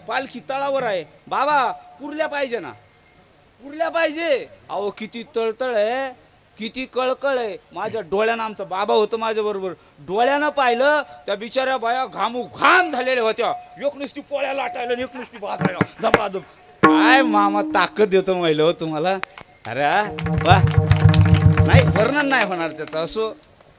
पालखी तळावर आहे बाबा, पुरल्या पाहिजे ना, पुरल्या पाहिजे. अहो किती तळतळ आहे, किती कळकळ आहे. माझ्या डोळ्यानं, आमचा बाबा होतं माझ्या बरोबर, डोळ्यानं पाहिलं त्या बिचाऱ्या बाया घाम झालेल्या होत्या. एक नुसती पोळ्या लाटायला, एक नुसती भाजायला धबाधब. काय मामा ताकद देतो महिला हो तुम्हाला. अरे वा, नाही वर्णन नाही होणार त्याचं. असो,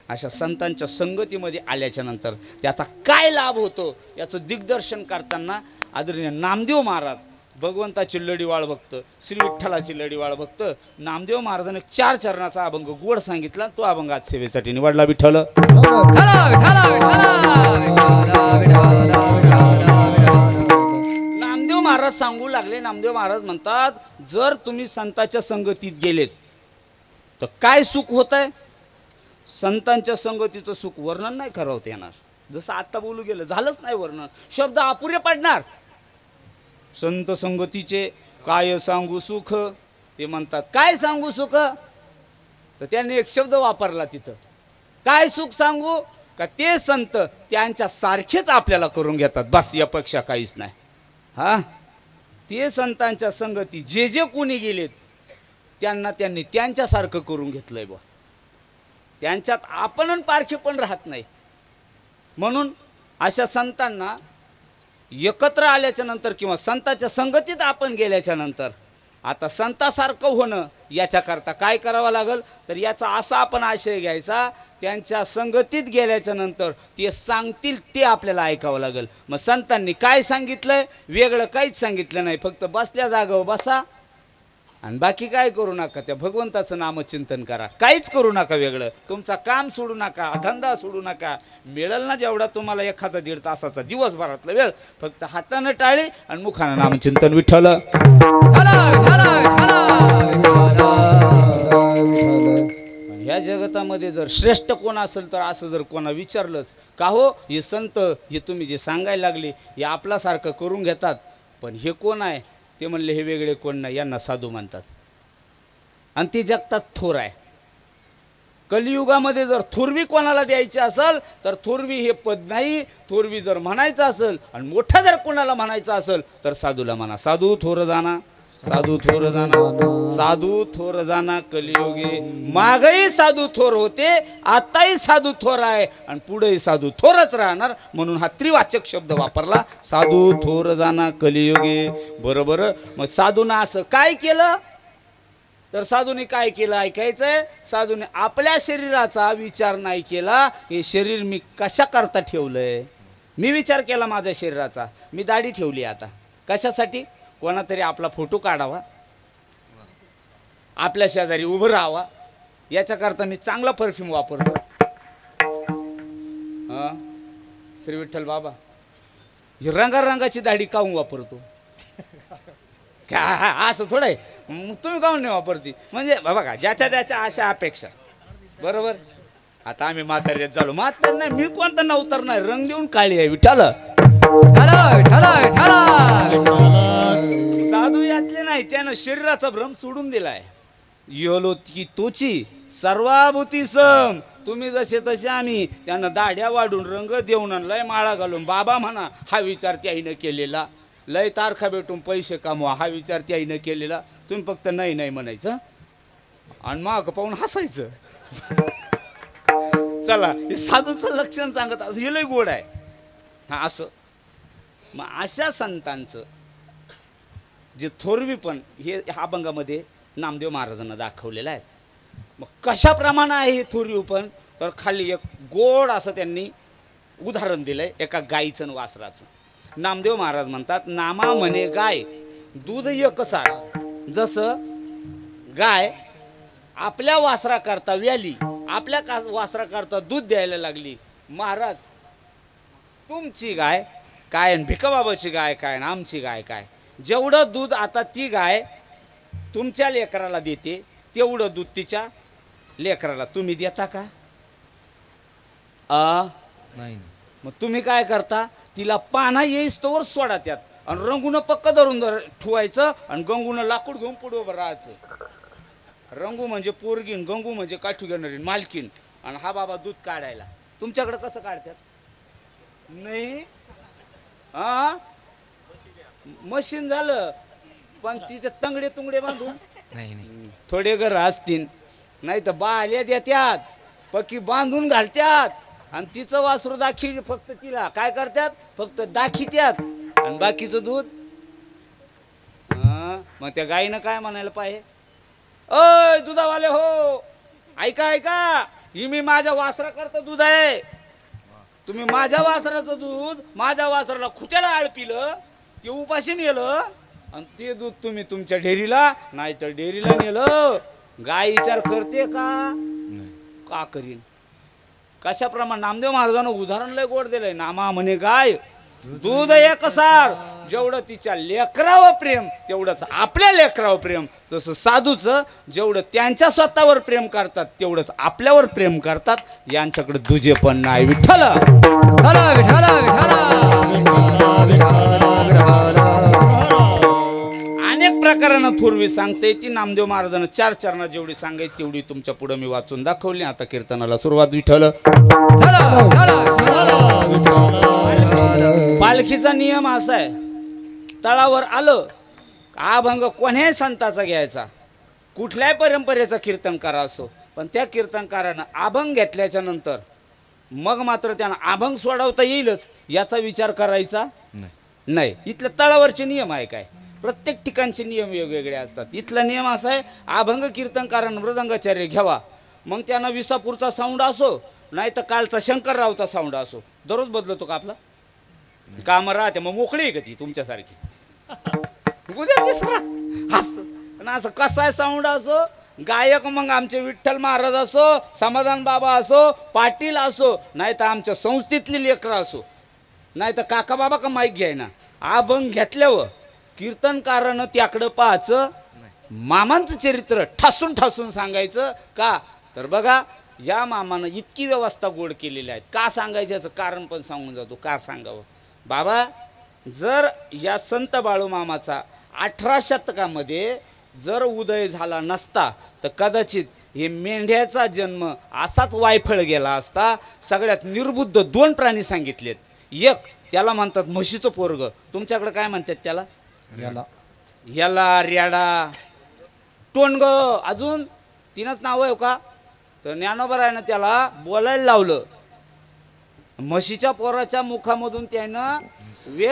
अशा संतांच्या संगतीमध्ये आल्याच्या नंतर त्याचा काय लाभ होतो याचं दिग्दर्शन करताना आदरणीय नामदेव महाराज, भगवंताची लढीवाळ भक्त, श्री विठ्ठलाची लढीवाळ भक्त नामदेव महाराजांनी 4 चरणाचा अभंग गोड सांगितला. तो अभंग आज सेवेसाठी निवडला. विठ्ठल नामदेव महाराज सांगू लागले. नामदेव महाराज म्हणतात, जर तुम्ही संतांच्या संगतीत गेलेत तर काय सुख होत आहे. संतांच्या संगतीचं सुख वर्णन नाही करावं येणार. जसं आता बोलू गेलं, झालंच नाही वर्णन, शब्द अपुरे पडणार. संत संगतीचे काय सांगू सुख, ते म्हणतात काय सांगू सुख, तर त्यांनी एक शब्द वापरला तिथं, काय सुख सांगू का, ते संत त्यांच्या सारखेच आपल्याला करून घेतात, बस यापेक्षा काहीच नाही. हा, ते संतांच्या संगती जे जे कोणी गेलेत त्यांना त्यांनी त्यांच्यासारखं करून घेतलंय बा. त्यांच्यात आपण पारखे पण राहत नाही. म्हणून अशा संतांना एकत्र आल्याच्या नंतर किंवा संतांच्या संगतीत आपण गेल्याच्या नंतर आता संतासारखं होणं याच्याकरता काय करावं लागेल, तर याचा असा आपण आशय घ्यायचा, त्यांच्या संगतीत गेल्याच्या नंतर ते सांगतील ते आपल्याला ऐकावं लागेल. मग संतांनी काय सांगितलंय, वेगळं काहीच सांगितलं नाही, फक्त बसल्या जागेवर बसा आणि बाकी काय करू नका, त्या भगवंताचं नामचिंतन करा, काहीच करू नका वेगळं. तुमचा काम सोडू नका, धंदा सोडू नका. मिळेल ना जेवढा तुम्हाला एखादा 1.5 तासाचा दिवसभरातला वेळ, फक्त हातानं टाळी आणि मुखानं नामचिंतन. विठ्ठल ह्या जगतामध्ये जर श्रेष्ठ कोण असेल तर असं जर कोणा विचारलं का हो हे संत, हे तुम्ही जे सांगायला लागले हे आपल्यासारखं करून घेतात, पण हे कोण आहे, ते म्हणले हे वेगळे कोण नाही, यांना साधू म्हणतात आणि ते जगतात थोर आहे. कलियुगामध्ये जर थोरवी कोणाला द्यायची असेल तर थोरवी हे पद नाही. थोरवी जर म्हणायचं असेल आणि मोठा जर कोणाला म्हणायचं असेल तर साधूला म्हणा. साधू थोर जाना, साधू थोर जाना, साधू थोर जाना कलियुगे. मागही साधू थोर होते, आताही साधू थोर आहे आणि पुढेही साधू थोरच राहणार. म्हणून हा त्रिवाचक शब्द वापरला, साधू थोर जाना कलियुगे. बरोबर. मग साधूनं असं काय केलं, तर साधूने काय केलं ऐकायचंय. साधूने आपल्या शरीराचा विचार नाही केला, हे शरीर मी कशा करता ठेवलंय. मी विचार केला माझ्या शरीराचा, मी दाढी ठेवली आता कशासाठी, कोणातरी आपला फोटो काढावा, आपल्या शेजारी उभं राहावा, याच्याकरता मी चांगला परफ्यूम वापरतो. हां, श्री विठ्ठल बाबा ही रंगारंगाची दाढी काऊन वापरतो, असं थोडं आहे. तुम्ही काऊन नाही वापरती, म्हणजे बघा ज्याच्या त्याच्या अशा अपेक्षा. बरोबर. आता आम्ही म्हाताऱ्यात झालो, म्हातार नाही मी, कोणता नवतर नाही, रंग देऊन काळी आहे. विठ्ठल साधू यातले नाही, त्यानं शरीराचा भ्रम सोडून दिलाय. योलो की तोची सर्वाभूती सम, तुम्ही जसे तसे आम्ही. त्यानं दाढ्या वाढून, रंग देऊन, लय माळा घालून बाबा म्हणा, हा विचार त्याईनं केलेला. लय तारखा भेटून पैसे कमवा, हा विचार त्याईनं केलेला. तुम्ही फक्त नाही नाही म्हणायचं आणि माग पाहून हसायचं. चला, हे साधूचं लक्षण सांगत असं, हे लय गोड आहे. हा असं मग अशा संतांचं जे थोरवीपण हे ह्या अभंगामध्ये नामदेव महाराजांना दाखवलेलं आहे. मग कशाप्रमाणे आहे हे थोरवीपण, तर खाली एक गोड असं त्यांनी उदाहरण दिलंय एका गाईचं आणि वासराचं. नामदेव महाराज म्हणतात, नामा म्हणे गाय दूध एक सार. जसं गाय आपल्या वासराकरता व्याली, आपल्या वासराकरता दूध द्यायला लागली. महाराज तुमची गाय काय आणि भिकाबाबाची गाय काय आणि आमची गाय काय, जेवढं दूध आता ती गाय तुमच्या लेकराला देते तेवढं दूध तिच्या लेकराला तुम्ही देता का. नाही. मग तुम्ही काय करता, तिला पाना येईस तोवर सोडा त्यात आणि रंगून पक्क धरून ठेवायचं आणि गंगून लाकूड घेऊन पुढे उभं राहायचं. रंगू म्हणजे पोरगीन, गंगू म्हणजे काठू घेणारी मालकीन, आणि हा बाबा दूध काढायला. तुमच्याकडे कसं काढतात, नाही हा मशीन झालं, पण तिचे तंगडे तुंगडे बांधून नाही नाही थोडे घर असतील, नाही तर बाल्या देत्यात पक्की बांधून घालत्यात आणि तिचं वासरू दाखी फक्त तिला काय करतात, फक्त दाखित्यात आणि बाकीचं दूध. मग त्या गाईनं काय म्हणायला पाहिजे, अय दुधावाले हो, ऐका ऐका, ही मी माझ्या वासरा करता दूध आहे, तुम्ही माझ्या वासराचं दूध माझ्या वासराला खुट्याला आळपिलं, ते उपाशी नेलं आणि ते दूध तुम्ही तुमच्या डेअरीला नाही तर डेअरीला नेलं. गाय विचार करते का करीन. कशाप्रमाणे नामदेव महाराजांना उदाहरण लय गोड दिलंय. नामा म्हणे गाय दूध एकसार, जेवढं तिच्या लेकरावर प्रेम तेवढंच आपल्या लेकरावर प्रेम. तसं साधूचं जेवढं त्यांच्या स्वतःवर प्रेम करतात तेवढंच आपल्यावर प्रेम करतात. यांच्याकडे दुजे पण नाही. विठ्ठल अनेक प्रकारानं थोरवी सांगते ती. नामदेव महाराजांना 4 चरणा जेवढी सांगायची तेवढी तुमच्या पुढे मी वाचून दाखवली. आता कीर्तनाला सुरुवात. विठ्ठल. पालखीचा नियम असा आहे, तळावर आलं अभंग कोण्याही संताचा घ्यायचा, कुठल्याही परंपरेचा कीर्तनकार असो, पण त्या कीर्तनकारानं अभंग घेतल्याच्या नंतर मग मात्र त्यांना अभंग सोडवता येईलच याचा विचार करायचा नाही. इथल्या तळावरचे नियम आहे काय, प्रत्येक ठिकाणचे नियम वेगवेगळे असतात. इथला नियम असा आहे, अभंग कीर्तनकारानं मृदंगाचार्य घ्यावा, मग त्यांना विसापूरचा साऊंड असो नाही तर कालचा शंकररावचा साऊंड असो. दररोज बदलतो का आपला काम राहते, मग मोकळी आहे का ती तुमच्यासारखी उद्या तिसरा असं. पण असं कसा आहे साऊंड असो, गायक मग आमचे विठ्ठल महाराज असो, समाधान बाबा असो, पाटील असो, नाही तर आमच्या संस्थेतली लेकरं असो, नाही तर काका बाबा का माईक घ्यायना. अभंग घेतल्यावर कीर्तनकारानं त्याकडं पाहायचं, मामांचं चरित्र ठासून ठासून सांगायचं. का तर बघा या मामानं इतकी व्यवस्था गोड केलेली आहे. का सांगायचं याचं कारण पण सांगून जातो. का सांगावं बाबा, जर या संत बाळू मामाचा 18 शतकामध्ये जर उदय झाला नसता तर कदाचित हे मेंढ्याचा जन्म असाच वायफळ गेला असता. सगळ्यात निर्बुद्ध 2 प्राणी सांगितलेत. एक त्याला म्हणतात म्हशीचं पोरग, तुमच्याकडे काय म्हणतात त्याला, याला रेडा, टोनग, अजून 3च नाव आहे का. तर ज्ञानोबरायानं त्याला बोलायला लावलं. म्हशीच्या पोराच्या मुखामधून त्यानं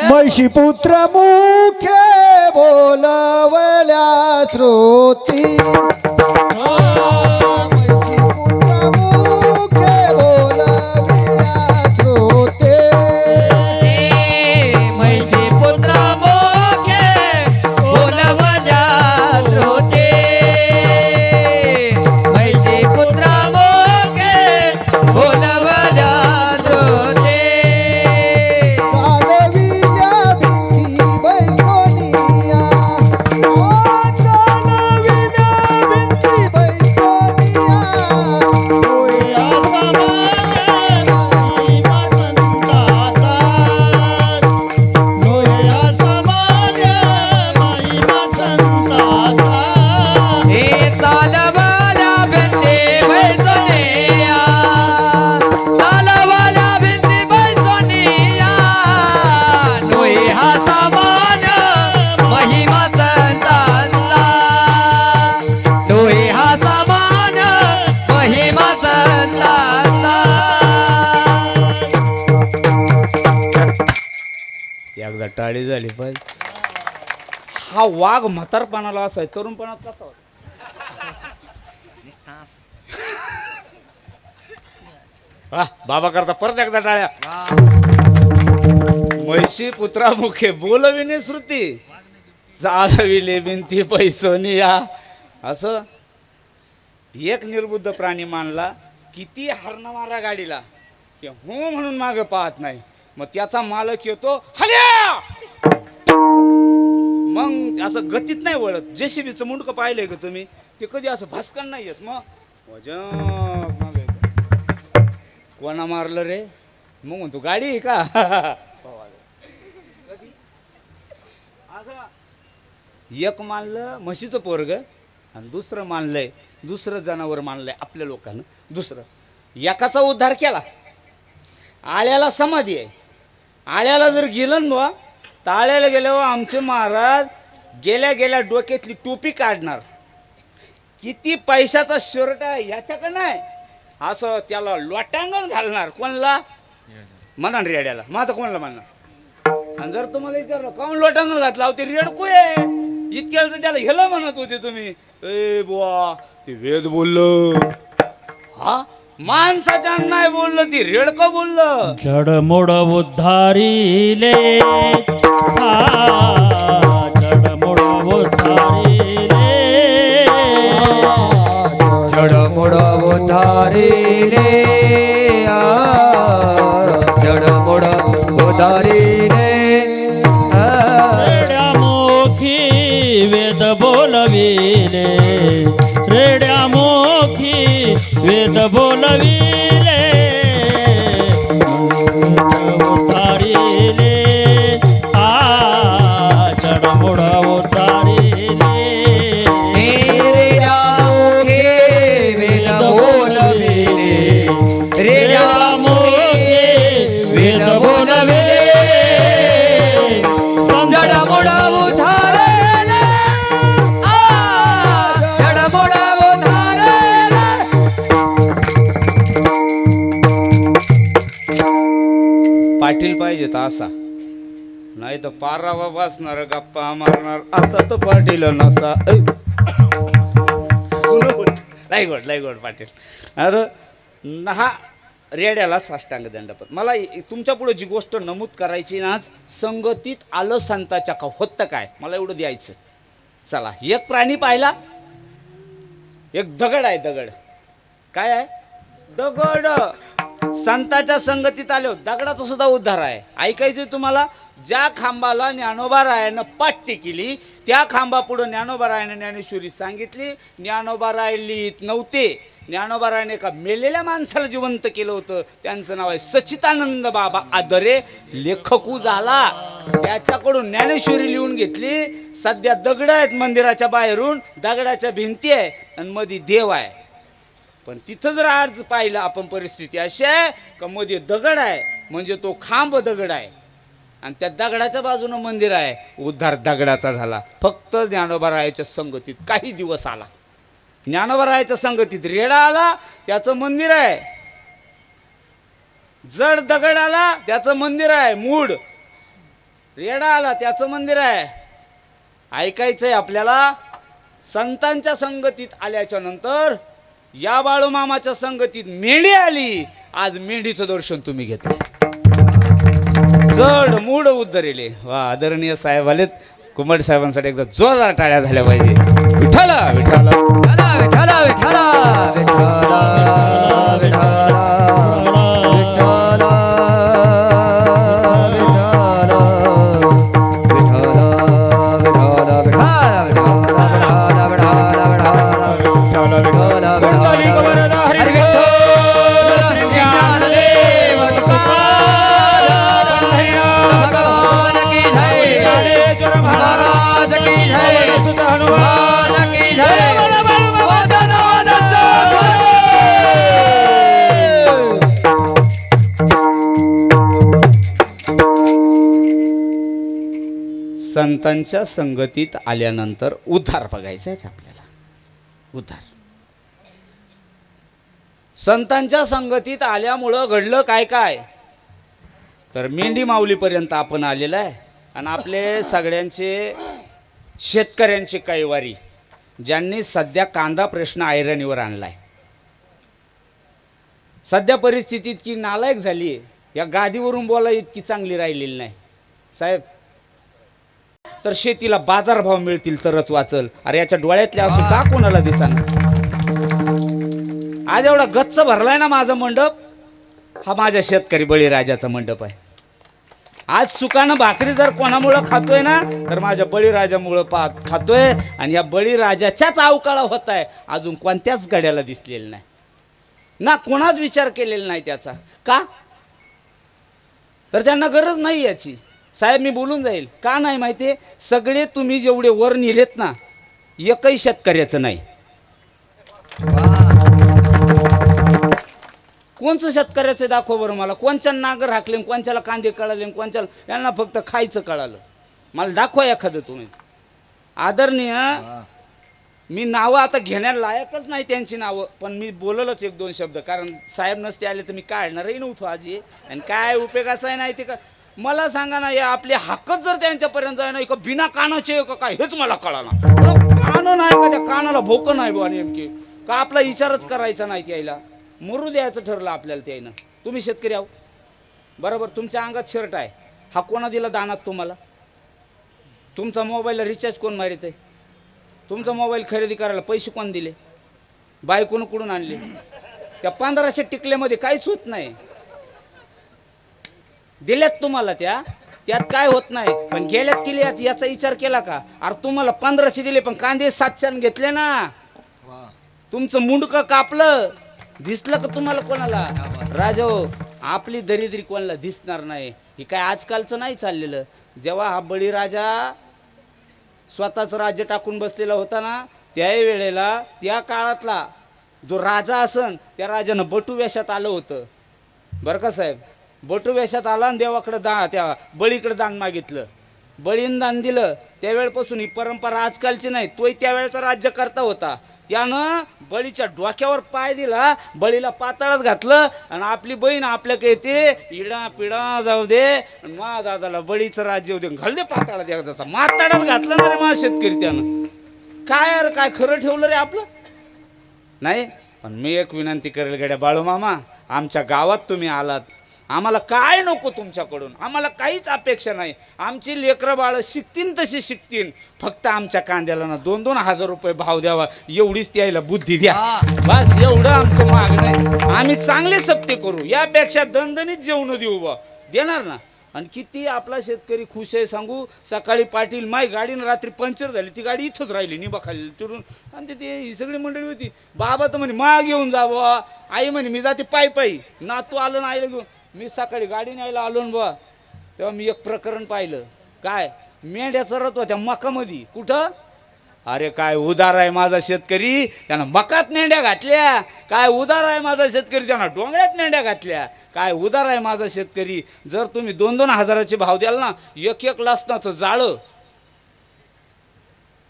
म्हशी पुत्र मुखे बोलवल्या श्रोती, म्हशी पुत्र मुखे बोलवल्या श्रोते, म्हैसी पुत्र मोखे बोलवल्या श्रोते, म्हैसी पुत्र मोखे बोलवल्या श्रोते. चालविल्या भिंती बैसोनिया, चालविल्या भिंती बैसोनिया, होया हे चालवाल्या भिंती बैसोनिया, चालवाल्या भिंती बैसोनिया, नोई हा समान महिमा संतांचा, नोई हा समान महिमा संतांचा. एकदा टाळी झाली पाहिजे. हा वाघ म्हातारपणाला असाय, तरुणपणात कसा होता. बाबा करता परत एकदा टाळ्या. म्हैशी पुत्रा मुखे बोलविणे श्रुती, चालविले भिंती पैसोनिया. असं एक निर्बुद्ध प्राणी मानला, किती हरणं मारा गाडीला की हो म्हणून मागं पाहत नाही. मग त्याचा मालक येतो हल्या, मग असं गतीत नाही वळत. जेसीबीचं मुंडकं पाहिलंय का तुम्ही, ते कधी असं भास्कन नाही येत. मग मागं येतं. कोणा मारलं रे, मग म्हणतो गाडी आहे का. असं एक मानलं म्हशीचं पोरग आणि दुसरं मानलंय, दुसरं जनावर मानलंय आपल्या लोकांना. दुसरं एकाचा उद्धार केला, आळ्याला समाधी आहे. आळ्याला जर गेलं ना ताळ्याला गेल्यावर आमचे महाराज गेल्या गेल्या डोक्यातली टोपी काढणार. किती पैशाचा शर्ट आहे ह्याच्या का नाही असं त्याला लोटांगण घालणार. कोणला म्हणा रेड्याला, मग आता कोणाला म्हणणार. आणि जर तुम्हाला विचारलं काऊन लोटांगण घातला अहो ते रेडको आहे इतक्या वेळ त्याला हेला म्हणत होते तुम्ही. ए बुवा ते वेद बोललं, हा माणसाच्या नाही बोललं ती रेडकं बोललं. जडमोड उद्धारिले जडमोड उद्धारिले जडमोड उधारिले जडमोड उधारिले रेड्या मोखी वेद बोलविले रेड्या मोखी वेद बोलविले उतारिले जडमोड उतारिले रेड्या मुखे वेद बोलविले रेड्या मुखे वेद बोलविले जडमोड उधारिले जडमोड उधारिले. पाटील पाहिजे तर असा, नाही तर पारावा बसणार गप्पा मारणार असा तर पाटील नसा. लाईगोड पाटील. अरे हा रेड्याला साष्टांग दंडपत. मला तुमच्या पुढे जी गोष्ट नमूद करायची ना आज संगतीत आलं संताच्या का होतं काय मला एवढं द्यायचं. चला एक प्राणी पाहिला, एक दगड आहे. दगड काय आहे? दगड. संताच्या संगतीत आले दगडाचा सुद्धा उद्धार आहे. ऐकायचंय तुम्हाला? ज्या खांबाला ज्ञानोबा रायानं पाठ्य केली त्या खांबा पुढे ज्ञानोबा रायानं ज्ञानेश्वरी सांगितली. ज्ञानोबा राय लिहित नव्हते. ज्ञानोबा रायाने का मेलेल्या माणसाला जिवंत केलं होतं. त्यांचं नाव आहे सच्चिदानंद बाबा आदरे. लेखकू झाला, त्याच्याकडून ज्ञानेश्वरी लिहून घेतली. सध्या दगड आहेत मंदिराच्या बाहेरून, दगडाच्या भिंती आहे आणि मध्ये देव आहे. पण तिथं जर आज पाहिलं आपण परिस्थिती अशी आहे का मध्ये दगड आहे म्हणजे तो खांब दगड आहे आणि त्या दगडाच्या बाजूनं मंदिर आहे. उद्धार दगडाचा झाला फक्त ज्ञानोबा रायाच्या संगतीत. काही दिवस आला ज्ञानोबा रायाच्या संगतीत रेडा आला त्याचं मंदिर आहे. जड दगड आला त्याचं मंदिर आहे. मूड रेडा आला त्याचं मंदिर आहे. ऐकायचंय आपल्याला. संतांच्या संगतीत आल्याच्या नंतर या बाळूमामाच्या संगतीत मेंढी आली. आज मेंढीचं दर्शन तुम्ही घेतलं. जड मूड उद्धरेले. वा आदरणीय साहेब आलेत. कुंभट साहेबांसाठी एकदा जोरदार टाळ्या झाल्या पाहिजे. विठ्ठला विठ्ठला विठ्ठला विठ्ठला विठ्ठला विठ्ठला संतांच्या संगतीत आल्यानंतर उद्धार बघायचा आहे आपल्याला. उद्धार संतांच्या संगतीत आल्यामुळं घडलं काय काय तर मेंढी माऊलीपर्यंत आपण आलेलं आहे. आणि आपले सगळ्यांचे शेतकऱ्यांचे कैवारी ज्यांनी सध्या कांदा प्रश्न ऐरणीवर आणलाय. सध्या परिस्थिती इतकी नालायक झाली आहे, या गादीवरून बोला इतकी चांगली राहिलेली नाही साहेब. तर शेतीला बाजारभाव मिळतील तरच वाचल. अरे याच्या डोळ्यातले असून का कोणाला दिसाना. आज एवढा गच्च भरलाय ना माझा मंडप, हा माझ्या शेतकरी बळीराजाचा मंडप आहे. आज सुकानं भाकरी जर कोणामुळं खातोय ना तर माझ्या बळीराजामुळं खातोय. आणि या बळीराजाच्याच अवकाळा होत आहे. अजून कोणत्याच गड्याला दिसलेलं नाही ना, कोणाच विचार केलेला नाही त्याचा. का तर त्यांना गरज नाही याची. साहेब मी बोलून जाईल का नाही माहिती. सगळे तुम्ही जेवढे वर नेलेत ना एकही शेतकऱ्याचं नाही. कोणचं शेतकऱ्याचं दाखव बरं मला. कोणच्या नागर हाकले, कोणच्याला कांदे कळाले, कोणच्याला यांना फक्त खायचं कळालं. मला दाखवा एखादं तुम्ही आदरणीय. मी नावं आता घेण्याला लायकच नाही त्यांची नावं, पण मी बोललच एक दोन शब्द, कारण साहेब नसते आले तर मी काढणारही नव्हतो आज हे. आणि काय उपयोगाचं आहे नाही ते का. मला सांगा ना, या आपले हक्कच जर त्यांच्यापर्यंत जाय ना, का बिना कानाचे का काय हेच मला कळाना. कान नाही का, त्या कानाला भोकं नाही बुवा नेमके, का आपला विचारच करायचा नाही त्याला, मरू द्यायचं ठरलं आपल्याला त्यानं. तुम्ही शेतकरी आहो बरोबर, तुमच्या अंगात शर्ट आहे, हा कोणा दिला दानात तुम्हाला? तुमचा मोबाईलला रिचार्ज कोण मारित आहे? तुमचा मोबाईल खरेदी करायला पैसे कोण दिले? बायकोनं कुठून आणले? त्या 1500 टिकल्यामध्ये काहीच होत नाही. दिल्यात तुम्हाला त्यात काय होत नाही, पण गेल्यात केल्यात याचा विचार केला का? अरे तुम्हाला 1500 दिले, पण कांदे 700 घेतले ना. तुमचं मुंडकं कापलं, दिसलं का तुम्हाला कोणाला? राजो, आपली दरिद्री कोणाला दिसणार नाही. हे काय आजकालचं नाही चाललेलं. जेव्हा हा बळीराजा स्वतःच राज्य टाकून बसलेला होता ना, त्याही वेळेला त्या काळातला जो राजा असन त्या राजानं बटू वेशात आलं होतं बरं का साहेब. बटू वेशात आला आणि देवाकडं त्या बळीकडे दान मागितलं, बळीनं दान दिलं. त्यावेळेपासून ही परंपरा आजकालची नाही, तोही त्यावेळेचा राज्यकर्ता होता. त्यानं बळीच्या डोक्यावर पाय दिला, बळीला पाताळात घातलं, आणि आपली बहीण आपल्याकडे येते, इडा पिडा जाऊ दे, मा दादाला बळीचं राज्य होते, घाल दे पाताळात एकदाचा. माताळात घातलं ना रे मा शेतकरी त्यानं. काय अरे काय खरं ठेवलं रे आपलं नाही. पण मी एक विनंती करेल गड्या बाळू मामा, आमच्या गावात तुम्ही आलात, आम्हाला काय नको तुमच्याकडून, आम्हाला काहीच अपेक्षा नाही. आमची लेकरं बाळं शिकतीन तशी शिकतीन, फक्त आमच्या कांद्याला ना 2-2 हजार रुपये भाव द्यावा, एवढीच त्याला बुद्धी द्या. बस एवढं आमचं मागणं आहे. आम्ही चांगले सप्ते करू, यापेक्षा दणदणीत जेवण देऊ बा, देणार ना. आणि किती आपला शेतकरी खुश आहे सांगू. सकाळी पाटील माई गाडीनं रात्री पंक्चर झाली, ती गाडी इथंच राहिली निबाखाली चिरून, आणि ते ही सगळी मंडळी होती. बाबा तर म्हणे मा घेऊन जावं, आई म्हणे मी जाते पायी पायी, नातू आलं ना आईला घेऊन. मी सकाळी गाडी न्यायला आलो ना बा, तेव्हा मी एक प्रकरण पाहिलं. काय मेंढ्या चरत होत्या मकामध्ये. कुठं? अरे काय उदार आहे माझा शेतकरी, त्यानं मकात मेंढ्या घातल्या. काय उदार आहे माझा शेतकरी, त्यानं डोंगरात मेंढ्या घातल्या. काय उदार आहे माझा शेतकरी. जर तुम्ही 2-2 हजाराचे भाव द्याल ना, एक लसणाचं जाळं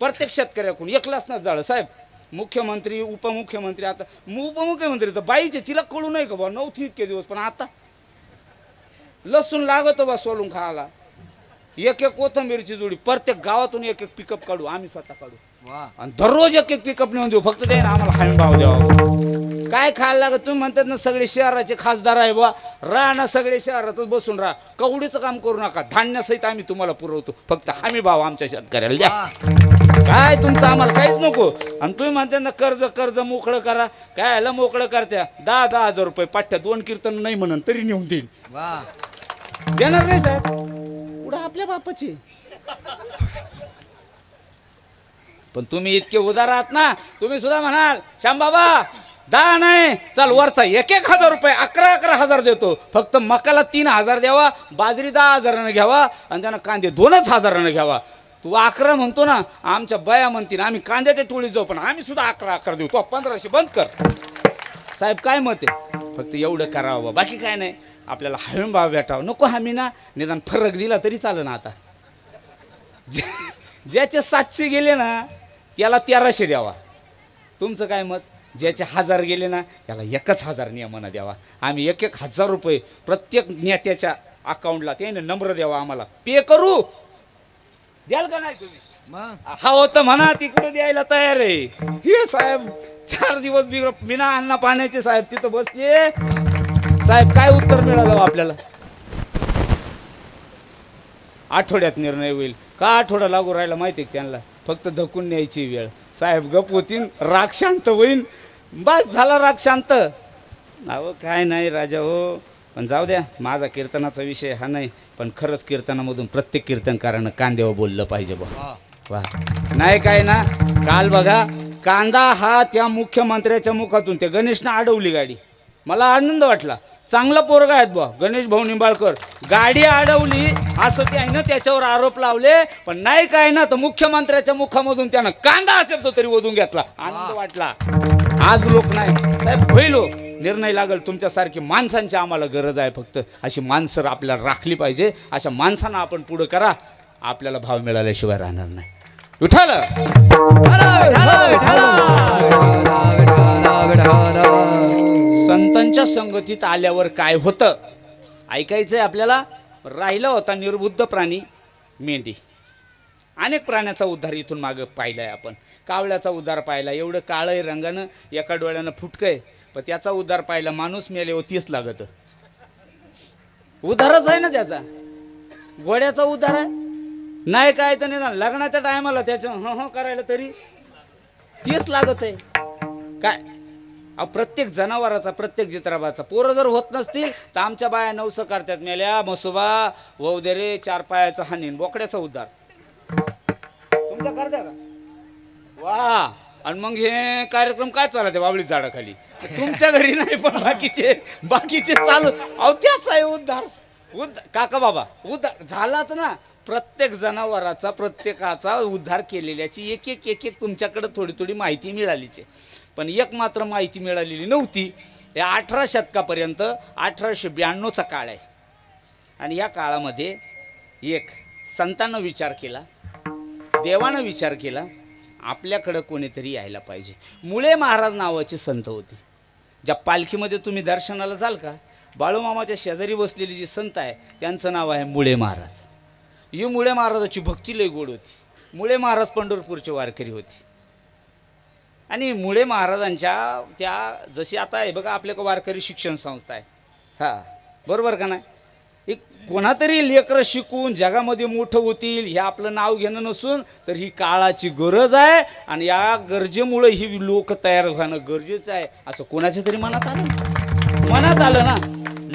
प्रत्येक शेतकऱ्याकडून, 1 लसणाचं जाळं. साहेब मुख्यमंत्री उपमुख्यमंत्री, आता उपमुख्यमंत्रीचं बाईचे तिला कळू नाही का बा, नव्हती इतके दिवस, पण आता लसूण लागतो बा सोलून खायला. 1 कोथंबीरची जोडी प्रत्येक गावातून 1 पिकअप काढू, आम्ही स्वतः काढू, आणि दररोज 1 पिकअप नेऊन देऊ. फक्त ते ना आम्हाला हमी भाव द्यावा. काय खायला लागत? तुम्ही म्हणतात ना सगळे शहराचे खासदार आहे बा, राहा ना सगळे शहरातच बसून राहा, कवडीचं काम करू नका, धान्यासहित आम्ही तुम्हाला पुरवतो, फक्त हमी भाव आमच्या शेतकऱ्याला द्या. काय तुमचं आम्हाला काहीच नको. आणि तुम्ही म्हणता ना कर्ज मोकळं करा, काय ह्याला मोकळं करत्या. 10-10 हजार रुपये पाठ्या, 2 कीर्तन नाही म्हणून तरी नेऊन देईन. देणार नाही साहेब, पुढं आपल्या बापाची. पण तुम्ही इतके उदार आहात ना, तुम्ही सुद्धा म्हणाल श्याम बाबा 10 नाही चाल वरचा 1-1 हजार रुपये, 11-11 हजार देतो, फक्त मकाला 3 हजार द्यावा, बाजरी 10 हजारानं घ्यावा, आणि त्यांना कांदे 2 हजारानं घ्यावा. तू 11 म्हणतो ना, आमच्या बया म्हणतील आम्ही कांद्याच्या टोळीत जाऊ, पण आम्ही सुद्धा 11-11 देऊ, तू 1500 बंद कर. साहेब काय मत आहे? फक्त एवढं करावं, बाकी काय नाही. आपल्याला हमी भाव भेटावं, नको हमी ना, निदान फरक दिला तरी चालेल ना. आता ज्याचे 700 गेले ना त्याला 1300 द्यावा. तुमचं काय मत? ज्याचे 1000 गेले ना त्याला 1000 नियमानं द्यावा. आम्ही 1000 रुपये प्रत्येक नेत्याच्या अकाउंटला त्याने नंबर द्यावा, आम्हाला पे करू. द्याल का नाही तुम्ही? हा होतं म्हणा, तिकडे द्यायला तयार आहे. ठीक आहे साहेब, 4 दिवस बिना अन्न पाण्याचे साहेब तिथं बसले. साहेब काय उत्तर मिळालं आपल्याला? आठवड्यात निर्णय होईल का? आठवडा लागू राहिला माहिती आहे त्यांना, फक्त धकून न्यायची वेळ. साहेब गप होतीन, राग शांत होईन, बस झाला राग शांत. अहो काय नाही राजा हो, पण जाऊ द्या, माझा कीर्तनाचा विषय हा नाही, पण खरंच कीर्तनामधून प्रत्येक कीर्तनकारानं कांद्यावर बोललं पाहिजे बा. वा नाही काय ना, काल बघा कांदा हा त्या मुख्यमंत्र्याच्या मुखातून त्या गणेशनं अडवली गाडी. मला आनंद वाटला, चांगला पोरगा आहेत बा गणेश भाऊ निंबाळकर. गाडी अडवली असं त्यानं त्याच्यावर आरोप लावले, पण नाही काय ना, तर मुख्यमंत्र्याच्या मुखामधून त्यानं कांदा शब्द तरी ओढून घेतला. आनंद वाटला. आज लोक नाही साहेब, होईल निर्णय लागल. तुमच्यासारखी माणसांची आम्हाला गरज आहे, फक्त अशी माणसं आपल्याला राखली पाहिजे. अशा माणसांना आपण पुढं करा. आपल्याला भाव मिळाल्याशिवाय राहणार नाही. विठ्ठल संतांच्या संगतीत आल्यावर काय होतं ऐकायचंय आपल्याला. राहिला होता निर्बुद्ध प्राणी मेंढी. अनेक प्राण्याचा उद्धार इथून मागं पाहिलाय आपण. कावळ्याचा उद्धार पाहिला, एवढं काळं रंगानं एका डोळ्यानं फुटकंय, पण त्याचा उद्धार पाहिला. माणूस मेले हो तीच लागत, उद्धारच आहे ना त्याचा. घोड्याचा उद्धार आहे नाही काय तर नाही ना, लग्नाच्या टायमाला त्याचं ह करायला तरी तीच लागत आहे. काय प्रत्येक जनावराचा, प्रत्येक चित्राबाचा पोरं जर होत नसतील तर आमच्या बाया नवसं करतात, मेल्या मसुबा वहू दे रे, 4 पायाचा हानीन बोकड्याचा उद्धार तुमच्या करत्या का? वा. आणि मग हे कार्यक्रम काय चालते बाबळी झाडाखाली, तुमच्या घरी नाही पण बाकीचे चालू. अहो त्याच आहे उद्धार. काका बाबा उद्धार झालाच ना. प्रत्येक जनावराचा, प्रत्येकाचा उद्धार केलेल्याची एक एक तुमच्याकडे थोडी थोडी माहिती मिळालीची, पण एक मात्र माहिती मिळालेली नव्हती. या 18 शतकापर्यंत 1892चा काळ आहे. आणि या काळामध्ये एक संतांनं विचार केला, देवानं विचार केला, आपल्याकडं कोणीतरी यायला पाहिजे. मुळे महाराज नावाचे संत होते. ज्या पालखीमध्ये तुम्ही दर्शनाला जाल का, बाळूमामाच्या शेजारी बसलेली जी संत आहे त्यांचं नाव आहे मुळे महाराज. ही मुळे महाराजाची भक्ती लय गोड होती. मुळे महाराज पंढरपूरचे वारकरी होते. आणि मुळे महाराजांच्या त्या जशी आता आहे बघा आपल्या वारकरी शिक्षण संस्था आहे, हां बरोबर का नाही. एक कोणातरी लेकरं शिकून जगामध्ये मोठं होतील हे आपलं नाव घेणं नसून तर ही काळाची गरज आहे. आणि या गरजेमुळे ही लोक तयार होणं गरजेचं आहे असं कोणाच्या तरी मनात आलं ना.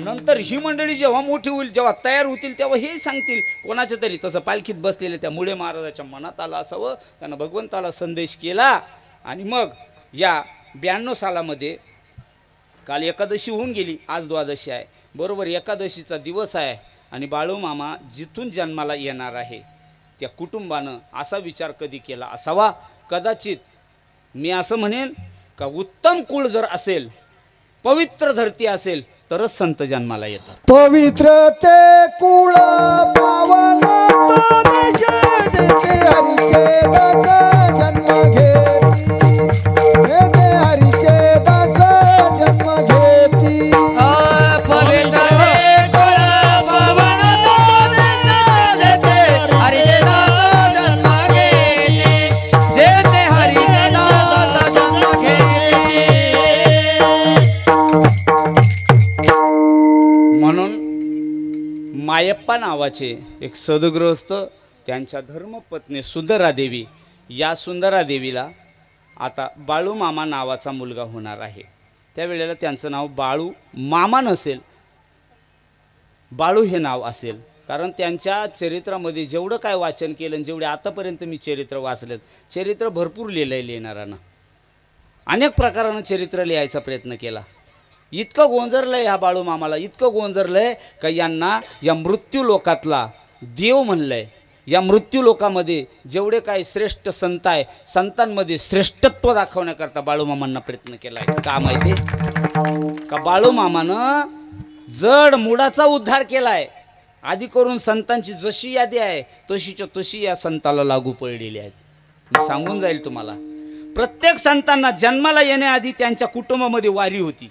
नंतर ही मंडळी जेव्हा मोठी होईल, जेव्हा तयार होतील तेव्हा हे सांगतील कोणाच्या तरी. तसं पालखीत बसलेले त्या मुळे महाराजाच्या मनात आलं असावं, त्यानं भगवंताला संदेश केला. आणि मग या 92 सालामध्ये काल एकादशी होऊन गेली, आज द्वादशी आहे, बरोबर एकादशीचा दिवस आहे. आणि बाळूमामा जिथून जन्माला येणार आहे त्या कुटुंबानं असा विचार कधी केला असावा. कदाचित मी असं म्हणेन का उत्तम कुळ जर असेल, पवित्र धरती असेल तरच संत जन्माला येतात. पवित्र ते कुळ पावन देश देते हरीचे दास जन्म घेती, देते हरीचे दास जन्म घेती. पवित्र ते कुळ पावन देश देते हरीचे दास जन्म घेती, देते हरीचे दास जन्म घेती. म्हणून मायप्पा नावाचे एक सदगृहस्थ, त्यांच्या धर्मपत्नी सुंदरादेवी, या सुंदरादेवीला आता बाळूमामा नावाचा मुलगा होणार आहे. त्यावेळेला त्यांचं नाव बाळू मामा नसेल, बाळू हे नाव असेल. कारण त्यांच्या चरित्रामध्ये जेवढं काय वाचन केलं, जेवढे आतापर्यंत मी चरित्र वाचलेत, चरित्र भरपूर लिहिलं आहे लिहिणारानं. अनेक प्रकारानं चरित्र लिहायचा प्रयत्न केला. इतकं गोंजरलं आहे ह्या बाळूमामाला, इतकं गोंजरलं आहे का यांना या मृत्यू लोकातला देव म्हणलं आहे. या मृत्यू लोकामध्ये जेवढे काही श्रेष्ठ संत आहे, संतांमध्ये श्रेष्ठत्व दाखवण्याकरता बाळूमामांना प्रयत्न केला आहे. का माहिती का बाळूमामानं जड मुडाचा उद्धार केला आहे. आधी करून संतांची जशी यादी आहे तशीच्या तशी या संताला लागू पडलेली आहेत. मी सांगून जाईल तुम्हाला. प्रत्येक संतांना जन्माला येण्याआधी त्यांच्या कुटुंबामध्ये वारी होती.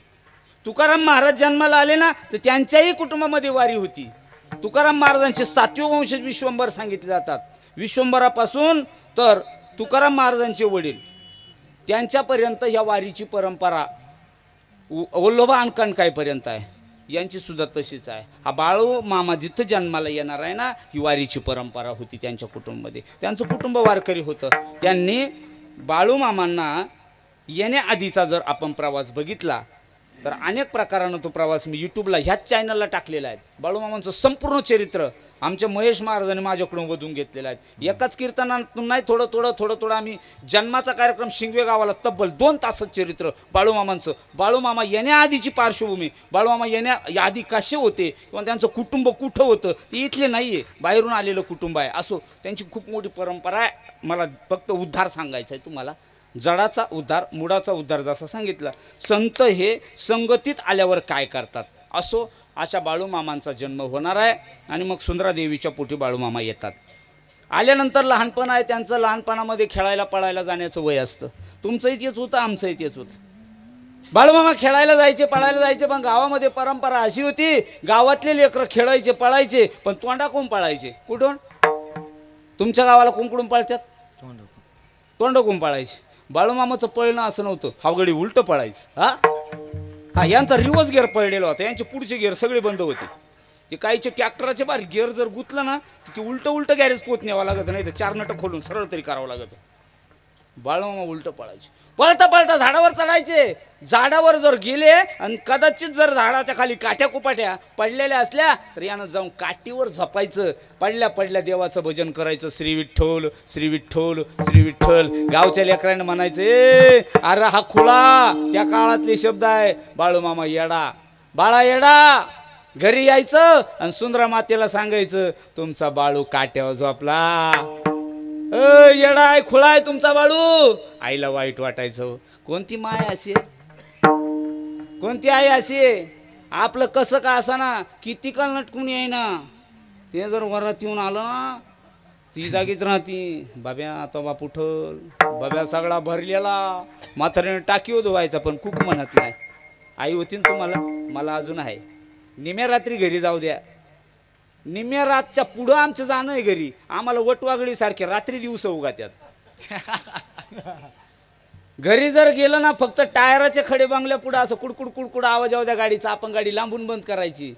तुकाराम महाराज जन्माला आले ना तर त्यांच्याही कुटुंबामध्ये वारी होती. तुकाराम महाराजांचे 7वे वंशज विश्वंभर सांगितले जातात. विश्वंभरापासून तर तुकाराम महाराजांचे वडील त्यांच्यापर्यंत ह्या वारीची परंपरा वल्लोबा आणि कणकाईपर्यंत आहे. यांची सुद्धा तशीच आहे. हा बाळू मामा जिथं जन्माला येणार आहे ना, ही वारीची परंपरा होती त्यांच्या कुटुंबामध्ये. त्यांचं कुटुंब वारकरी होतं. त्यांनी बाळूमामांना येण्याआधीचा जर आपण प्रवास बघितला तर अनेक प्रकारानं तो प्रवास मी यूट्यूबला ह्याच चॅनलला टाकलेला आहे. बाळूमामांचं संपूर्ण चरित्र आमच्या महेश महाराजांनी माझ्याकडून वधून घेतलेलं आहे. एकाच कीर्तनातून नाही, थोडं आम्ही जन्माचा कार्यक्रम शिंगवे गावाला तब्बल 2 तासाचं चरित्र बाळूमामांचं. बाळूमामा येण्याआधीची पार्श्वभूमी, बाळूमामा येण्याआधी कसे होते किंवा त्यांचं कुटुंब कुठं होतं ते इथले नाही आहे, बाहेरून आलेलं कुटुंब आहे. असो, त्यांची खूप मोठी परंपरा आहे. मला फक्त उद्धार सांगायचा आहे तुम्हाला. जडाचा उद्धार, मुडाचा उद्धार जसा सांगितला. संत हे संगतीत आल्यावर काय करतात. असो, अशा बाळूमामांचा जन्म होणार आहे. आणि मग सुंदरादेवीच्या पोटी बाळूमामा येतात. आल्यानंतर लहानपण आहे त्यांचं, लहानपणामध्ये खेळायला पळायला जाण्याचं वय असतं. तुमचंही तेच होतं, आमचंही तेच होतं. बाळूमामा खेळायला जायचे, पळायला जायचे, पण गावामध्ये परंपरा अशी होती, गावातले लेकरं खेळायचे, पळायचे, पण तोंडाकडून पळायचे. कुठून? तुमच्या गावाला कुंकडून पळतात? तोंडाकडून पळायचे. बाळूमामाचं पळणं असं नव्हतं, हावगडी उलटं पळायचं. हा, यांचा रिवर्स गिअर पळलेला होता, यांचे पुढचे गिअर सगळे बंद होते. ते काहीचे ट्रॅक्टरचे बार गिअर जर गुतलं ना, ते उलटं गॅरेज पोत न्यावं लागत, नाही तर 4 नट खोलून सरळ तरी करावं लागत. बाळूमामा उलटं पळायचे. पळता पळता झाडावर चढायचे. झाडावर जर गेले आणि कदाचित जर झाडाच्या खाली काट्या कुपाट्या पडलेल्या असल्या तर यानं जाऊन काठीवर झपायचं. पडल्या पडल्या देवाचं भजन करायचं, श्री विठ्ठल श्री विठ्ठल श्री विठ्ठल. गावच्या लेकरांना म्हणायचं, ए अरे हा खुळा, त्या काळातले शब्द आहे. बाळूमामा येडा, बाळा येडा. घरी यायचं आणि सुंदरा मातेला सांगायचं, तुमचा बाळू काट्यावर झोपला. येडाय खुळाय तुमचा बाळू. आईला वाईट वाटायचं. कोणती माय अशी, कोणती आई अशी? आपलं कसं का असा ना, किती काल नटकून येईना, ते जर वरात येऊन आलं ना, ती जागीच राहती. बाब्या आता बाप उठल, बाब्या सगळा भरलेला. म्हातारीने टाकीवर धुवायचा पण कुक म्हणत नाही. आई होती ना तुम्हाला, मला अजून आहे. निम्या रात्री घरी जाऊ द्या, निम्या रातच्या पुढं आमचं जाणं आहे घरी. आम्हाला वटवागडी सारखे रात्री दिवस उगा त्यात. घरी जर गेलं ना, फक्त टायराचे खडे बांगल्या पुढं असं कुडकुड कुडकुड आवाज येऊ द्या गाडीचा, आपण गाडी लांबून बंद करायची.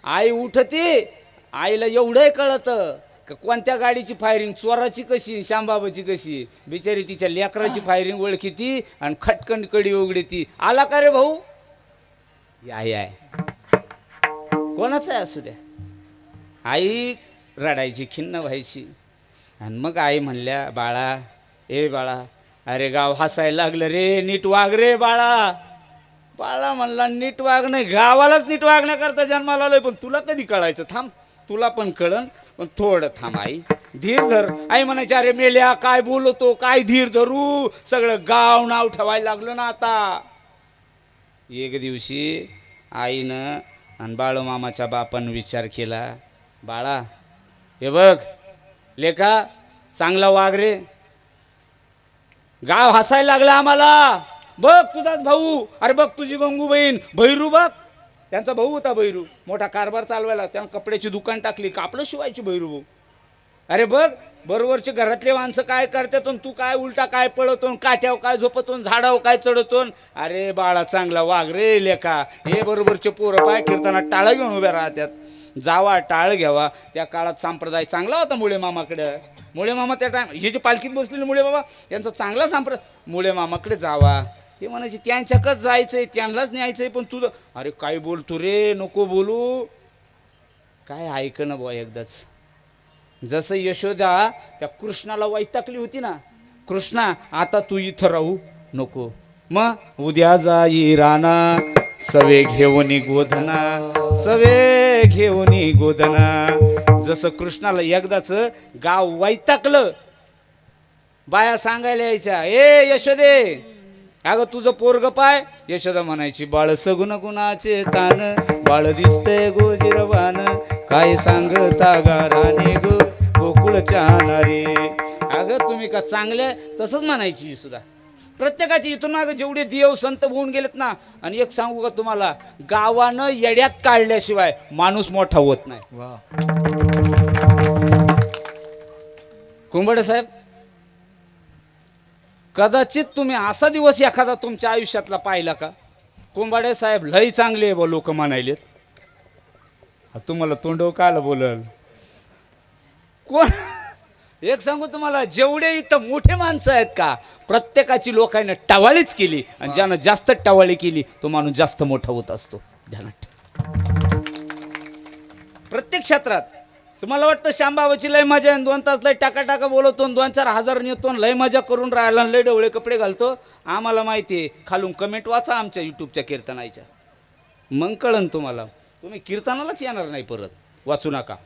आई उठती. आईला एवढंही कळतं का कोणत्या गाडीची फायरिंग, चोराची कशी, श्यामबाबाची कशी. बिचारी तिच्या लेकराची फायरिंग ओळखीती आणि खटकन कडी उघडी ती. आला का रे भाऊ? याय कोणाचं आहे असू द्या. आई रडायची, खिन्न व्हायची. आणि मग आई म्हणल्या, बाळा ए बाळा, अरे गाव हसायला लागलं रे, नीट वाग रे बाळा. बाळा म्हणला, नीट वाग नाही, गावालाच नीट वागण्याकरता जन्माला आलोय, पण तुला कधी कळायचं? थांब, तुला पण कळन, पण थोडं थांब आई, धीर धर. आई म्हणायची, अरे मेल्या काय बोलतो, काय धीर धरू, सगळं गाव नाव ठेवायला लागलं ना आता. एक दिवशी आईनं आणि बाळूमामाच्या बापानं विचार केला, बाळा हे बघ लेका, चांगला वाग रे, गाव हसायला लागला आम्हाला. बघ तुझाच भाऊ, अरे बघ तुझी गंगू बहीण भैरू, बघ त्यांचा भाऊ होता भैरू, मोठा कारभार चालवायला, त्यानं कपड्याची दुकान टाकली, कापडं शिवायची भैरू भाऊ. अरे बघ बरोबरचे घरातले माणसं काय करतात, तू काय उलटा काय पळतो, काठ्यावर काय झोपतो, झाडावर काय चढतो. अरे बाळा चांगला वाग रे लेका. हे बरोबरचे पोरं पाय कीर्तनात टाळं घेऊन उभ्या राहतात. जावा टाळ घ्यावा. त्या काळात संप्रदाय चांगला होता मुळे मामाकडे. मुळे मामा त्या टाइम हे जे पालखीत बसलेले मुळे बाबा, यांचा चांगला संप्रदाय. मुळे मामाकडे जावा. हे म्हणायचे त्यांच्याकच जायचंय, त्यांनाच न्यायचंय, पण तुझं अरे काय बोलतो रे, नको बोलू. काय ऐक ना बुवा एकदाच. जसं यशोदा त्या कृष्णाला वैतागली होती ना, कृष्णा आता तू इथं राहू नको, मग उद्या जाई राणा, सवे घेऊन गोधना, सवे घेऊन गोधना. जसं कृष्णाला एकदाच गाव वैतागलं, बाया सांगायला यायच्या, ए यशोदे अगं तुझं पोरग पाय. यशोदा म्हणायची, बाळ सगुण गुणाचे तान, बाळ दिसतंय गोजिरवान, काय सांगता गाराने गो गोकुळच्या नारे. अगं तुम्ही का चांगले, तसंच म्हणायची सुद्धा. प्रत्येकाची इथून मागं जेवढे देव संत होऊन गेलेत ना, आणि एक सांगू का तुम्हाला, गावानं येड्यात काढल्याशिवाय माणूस मोठा होत नाही. कुंभडे साहेब, कदाचित तुम्ही असा दिवस एखादा तुमच्या आयुष्यातला पाहिला का? कुंभाडे साहेब लई चांगले बा लोक म्हणायलेत. तुम्हाला तोंडव काल बोलल कोण? एक सांगू तुम्हाला, जेवढे इथं मोठे माणसं आहेत का, प्रत्येकाची लोकांना टवाळीच केली, आणि ज्यानं जास्त टवाळी केली तो माणूस जास्त मोठा होत असतो. ध्यानात ठेवा. प्रत्येक क्षेत्रात तुम्हाला वाटतं श्यामबाबाची लय मजा आहे, 2 तास लय टाका टाका बोलवतो, 2-4 हजार नेतो, लय मजा करून राहिला, लय डवळे कपडे घालतो. आम्हाला माहिती आहे, खालून कमेंट वाचा आमच्या यूट्यूबच्या कीर्तनाच्या, मग कळन तुम्हाला. तुम्ही कीर्तनालाच येणार नाही परत, वाचू नका.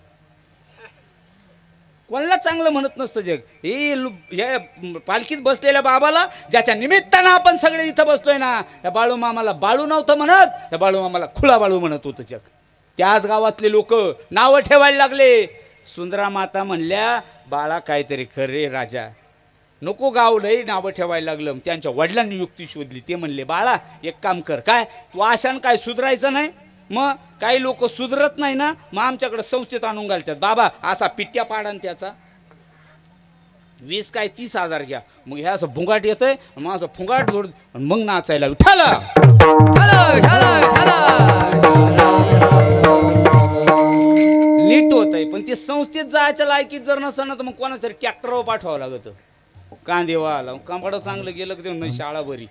कोणाला चांगलं म्हणत नसतं जग. हे पालखीत बसलेल्या बाबाला, ज्याच्या निमित्तानं आपण सगळे इथं बसलोय ना, त्या बाळू मामाला बाळू नव्हतं म्हणत, त्या बाळू मामाला खुळा बाळू म्हणत होतं जग. त्याच गावातले लोक नावं ठेवायला लागले. सुंदरा माता म्हणल्या बाळा काहीतरी कर रे राजा. नको गाव लई नावं ठेवायला लागलं. त्यांच्या वडिलांनी युक्ती शोधली. ते म्हणले बाळा एक काम कर, काय तू आशान काय सुधरायचं नाही. मग काही लोक सुधरत नाही ना, मग आमच्याकडे संस्थेत आणून घालतात. बाबा असा पिट्ट्या पाडान त्याचा 20 काय 30,000 घ्या. मग ह्या असं भुंगाट येतंय, मग असं फुंगाट जोड मग नाचायला विठाला. ढाला ढाला ढाला. नीट होत आहे. पण ते संस्थेत जायच्या लायकीत जर नसं ना तर मग कोणाच तरी ट्रॅक्टरवर पाठवावं लागतं. कांदेवाला कांबाडं चांगलं गेलं की ते शाळा बरी.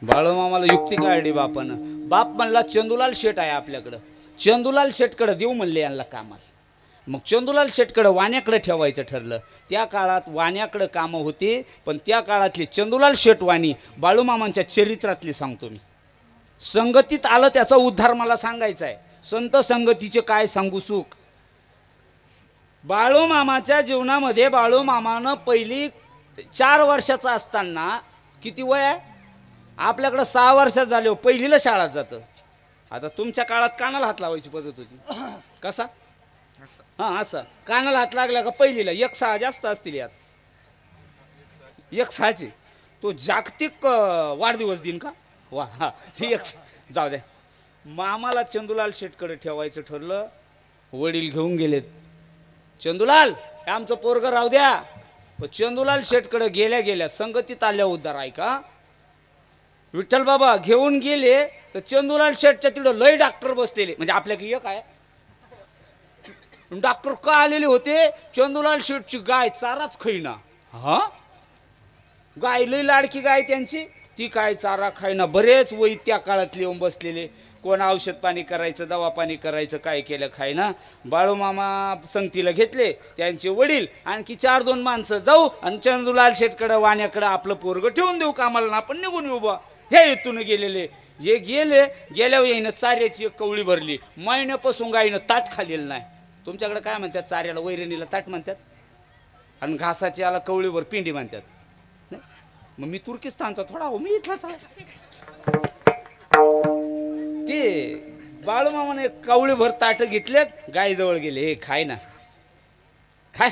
बाळूमामाला युक्ती काढली बापानं. बाप म्हणला चंदूलाल शेठ आहे आपल्याकडं, चंदूलाल शेठकडं देऊ म्हणले यांना कामाला. मग चंदूलाल शेठकडं वाण्याकडं ठेवायचं ठरलं. त्या काळात वाण्याकडं कामं होती, पण त्या काळातली चंदूलाल शेठ वाणी बाळूमामांच्या चरित्रातली सांगतो मी. संगतीत आलं त्याचा उद्धार मला सांगायचा आहे. संत संगतीचे काय सांगू सुख. बाळूमामाच्या जीवनामध्ये बाळूमामानं पहिली 4 वर्षाचा असताना, किती वय आहे आपल्याकडं 6 वर्षात झाले हो पहिलीला शाळेत जातं. आता तुमच्या काळात कानाला हात लावायची पद्धत होती. कसा? हां असं कानाला हात लागला का पहिलीला 1/6 जास्त असतील यात. 1/6 तो जागतिक वाढदिवस दिन का वा. हा ती जाऊ द्या. मामाला चंदूलाल शेठकडे ठेवायचं ठरलं. वडील घेऊन गेलेत. चंदूलाल हे आमचं पोरगं राहू द्या. पण चंदूलाल शेठकडे गेल्या गेल्या संगतीत आल्या उद्धार आहे का. विठ्ठल बाबा घेऊन गेले तर चंदूलाल शेठच्या तिकडं लय डॉक्टर बसलेले. म्हणजे आपल्याकडे एक आहे डॉक्टर का आलेले होते. चंदूलाल शेठची गाय चाराच खाईना. हा गाय लई लाडकी गाय त्यांची, ती काय चारा खाईना. बरेच वै त्या काळातले येऊन बसलेले. कोण औषध पाणी करायचं, दवा पाणी करायचं, काय केलं खायना. बाळूमामा संगतीला घेतले त्यांचे वडील, आणखी 4-2 माणसं जाऊ आणि चंदूलाल शेठकडं वाण्याकडं आपलं पोरगं ठेवून देऊ कामाला ना आपण निघून येऊ बा. हे इथून गेलेले. हे गेल्यावर येईनं चाऱ्याची एक कवळी भरली. महिन्यापासून गाईनं ताट खाल्लेलं नाही. तुमच्याकडे काय म्हणतात चाऱ्याला? वैरणीला ताट म्हणतात आणि घासाची याला कवळीवर पिंडी म्हणतात. मग मी तुर्किस्तानचा थोडा हो, मी इथलाच आहे. ते बाळूमामाने कवळीभर ताट घेतलेत, गायीजवळ गेले. हे खाय ना खाय.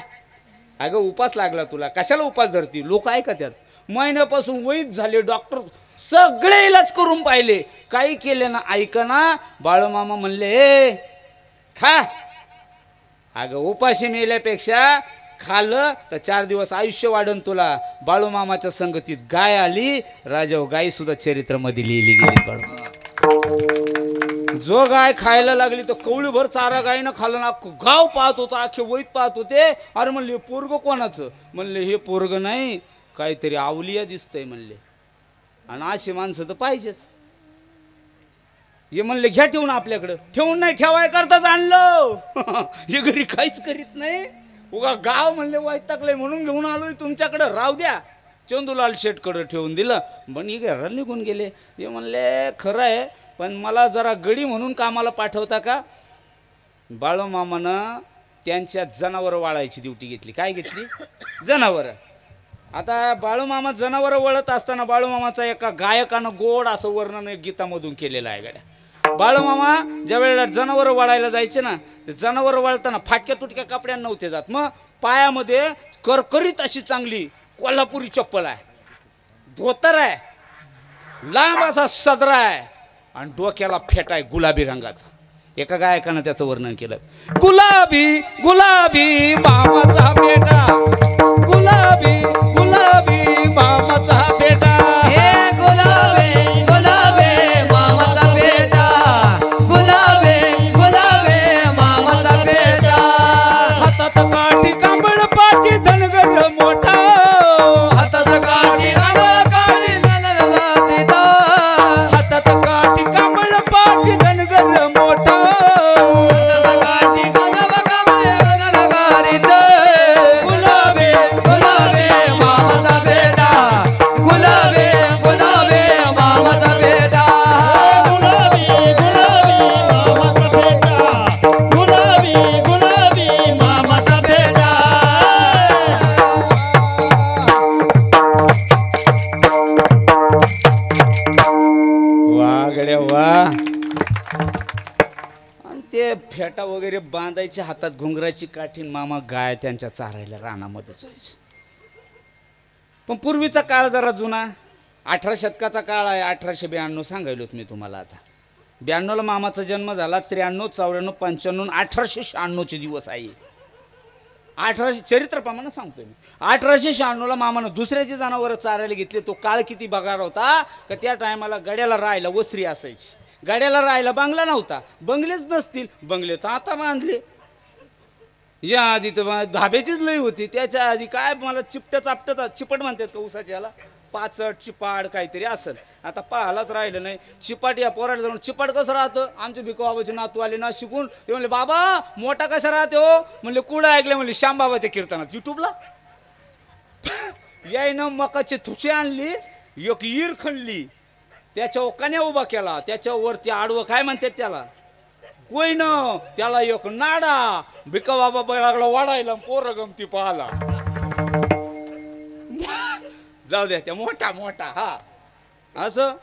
अगं उपास लागला तुला, कशाला उपास धरती. लोक ऐकतात. महिन्यापासून वैध झाले. डॉक्टर सगळे इलाज करून पाहिले, काही केले ना ऐकना. बाळूमामा म्हणले हे खा. अगं उपाशी मेल्यापेक्षा खाल्लं तर 4 दिवस आयुष्य वाढन तुला. बाळूमामाच्या संगतीत गाय आली. राजाव गाय सुद्धा चरित्रामध्ये लिहिली गेली. बाळू जो गाय खायला लागली तर कवळीभर चारा गायनं खाल्लं ना. गाव पाहत होता, अख्खे वैत पाहत होते. अरे म्हणले पोरग कोणाचं? म्हणले हे पोरग नाही, काहीतरी आवलिया दिसतंय म्हणले. आणि अशी माणसं तर पाहिजेच. हे म्हणले घ्या ठेवून आपल्याकडं. ठेवून नाही ठेवाय करताच आणलं. हे घरी काहीच करीत नाही. उगा गाव म्हणले वैतागलंय म्हणून घेऊन आलोय तुमच्याकडं, राहू द्या. चंदूलाल शेठकडं ठेवून दिलं. पण हे घराला निघून गेले. हे म्हणले खरं आहे, पण मला जरा गडी म्हणून कामाला पाठवता का. बाळूमामानं त्यांच्या जनावरं वाळायची ड्युटी घेतली. काय घेतली? जनावरं. आता बाळूमामा जनावरं वळत असताना बाळूमामाचा एका गायकानं गोड असं वर्णन गीतामधून केलेलं आहे. गाड्या बाळूमामा ज्या वेळेला जनावरं वळायला जायचे ना, ते जनावरं वळताना फाटक्या तुटक्या कपड्या नव्हते जात. मग पायामध्ये करकरीत अशी चांगली कोल्हापुरी चप्पल आहे, धोतर आहे, लांब असा सदरा आहे आणि डोक्याला फेटा आहे गुलाबी रंगाचा. एका गायकानं त्याचं वर्णन केलं. गुलाबी गुलाबी मामाचा बेटा, गुलाबी गुलाबी मामाचा बेटा. हे गुलाबे गुलाबे मामाचा बेटा, गुलाबे गुलाबे मामाचा बेटा. हातात काठी कांबळ पाठी धनगर मोठा, हातात काठी कांबळ काठी धनगर मोठा, हातात काठी कांबळ पाठी धनगर मोठा. हातात काठी कांबळ कांबळ धनगर मोठा. गुलाबे गुलाबे फेटा वगैरे बांधायचे, हातात घुंगराची काठीन, मामा गाय त्यांच्या चारायला रानामध्ये जायचे. पण पूर्वीचा काळ जरा जुना, 18 शतकाचा काळ आहे. 1892 सांगायलोत मी तुम्हाला. आता 92ला मामाचा जन्म झाला. 93, 94, 95, 1896 दिवस आहे. 1800 चरित्रप्रमाणे सांगतोय मी. 1896ला मामानं दुसऱ्याची जनावरं चारायला घेतले. तो काळ किती बगार होता का त्या टायमाला गड्याला राहायला वसरी असायची. गाड्याला राहायला बंगला नव्हता. बंगलेच नसतील, बंगले तर आता बांधले. या आधी तर धाब्याचीच लई होती. त्याच्या आधी काय मला चिपट म्हणतात का उसाच्या याला, पाचट चिपाड काहीतरी असेल. आता पाहायलाच राहिलं नाही. चिपाट या पोराला जाऊन चिपाट कसं राहतं. आमचे भिको बाबाचे नातू आले ना शिकून, ते म्हणले बाबा मोठा कसा राहते हो. म्हणले कुठं ऐकलं. म्हणले श्यामबाबाच्या कीर्तनात युट्यूबला. यायनं मकाचे थुचे आणली, एक ईर खणली, त्याच्यावर कन्या उभा केला, त्याच्यावरती आडवं काय म्हणतात त्याला, कोईन, त्याला एक नाडा. भिका बाबा लागला वाढायला, पोरं गमती पाहाला. जाऊ द्या, त्या मोठा मोठा हा असं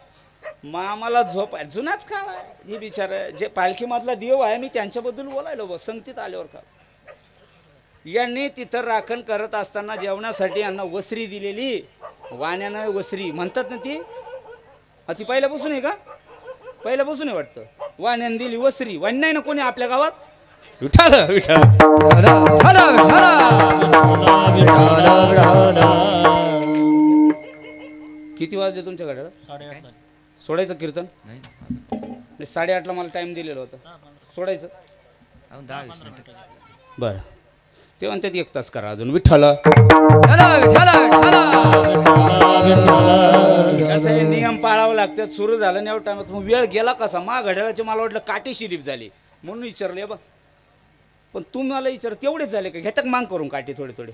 मामाला झोप आहे. जुनाच काळ आहे. हे बिचार जे पालखीमधला देव आहे, मी त्यांच्याबद्दल बोलायलो बस संगतीत आल्यावर का. यांनी तिथं राखण करत असताना जेवणासाठी यांना वसरी दिलेली. वाण्यानं वसरी म्हणतात ना ती पहिल्यापासून आहे का, पहिल्यापासून आहे वाटतं. वाण्यानं दिली वसरी. वाणी नाही ना कोणी आपल्या गावात. विठाल विठाल किती वाजले तुमच्या गाड्याला. 8:30. सोडायचं कीर्तन नाही. 8:30ला मला टाइम दिलेला होता. सोडायचं 10-20 मिनिटं. बरं. ते म्हणतात 1 तास करा अजून. विठ्ठल कसं आहे, नियम पाळावं लागतात. सुरू झालं नाही एवढं टाइमात. मग वेळ गेला कसा. मा घड्याळाची मला वाटलं काठी शिरीप झाली म्हणून विचारले बघ. पण तू मला विचार तेवढेच झाले का. घेतात मांग करून काठी थोडे थोडे.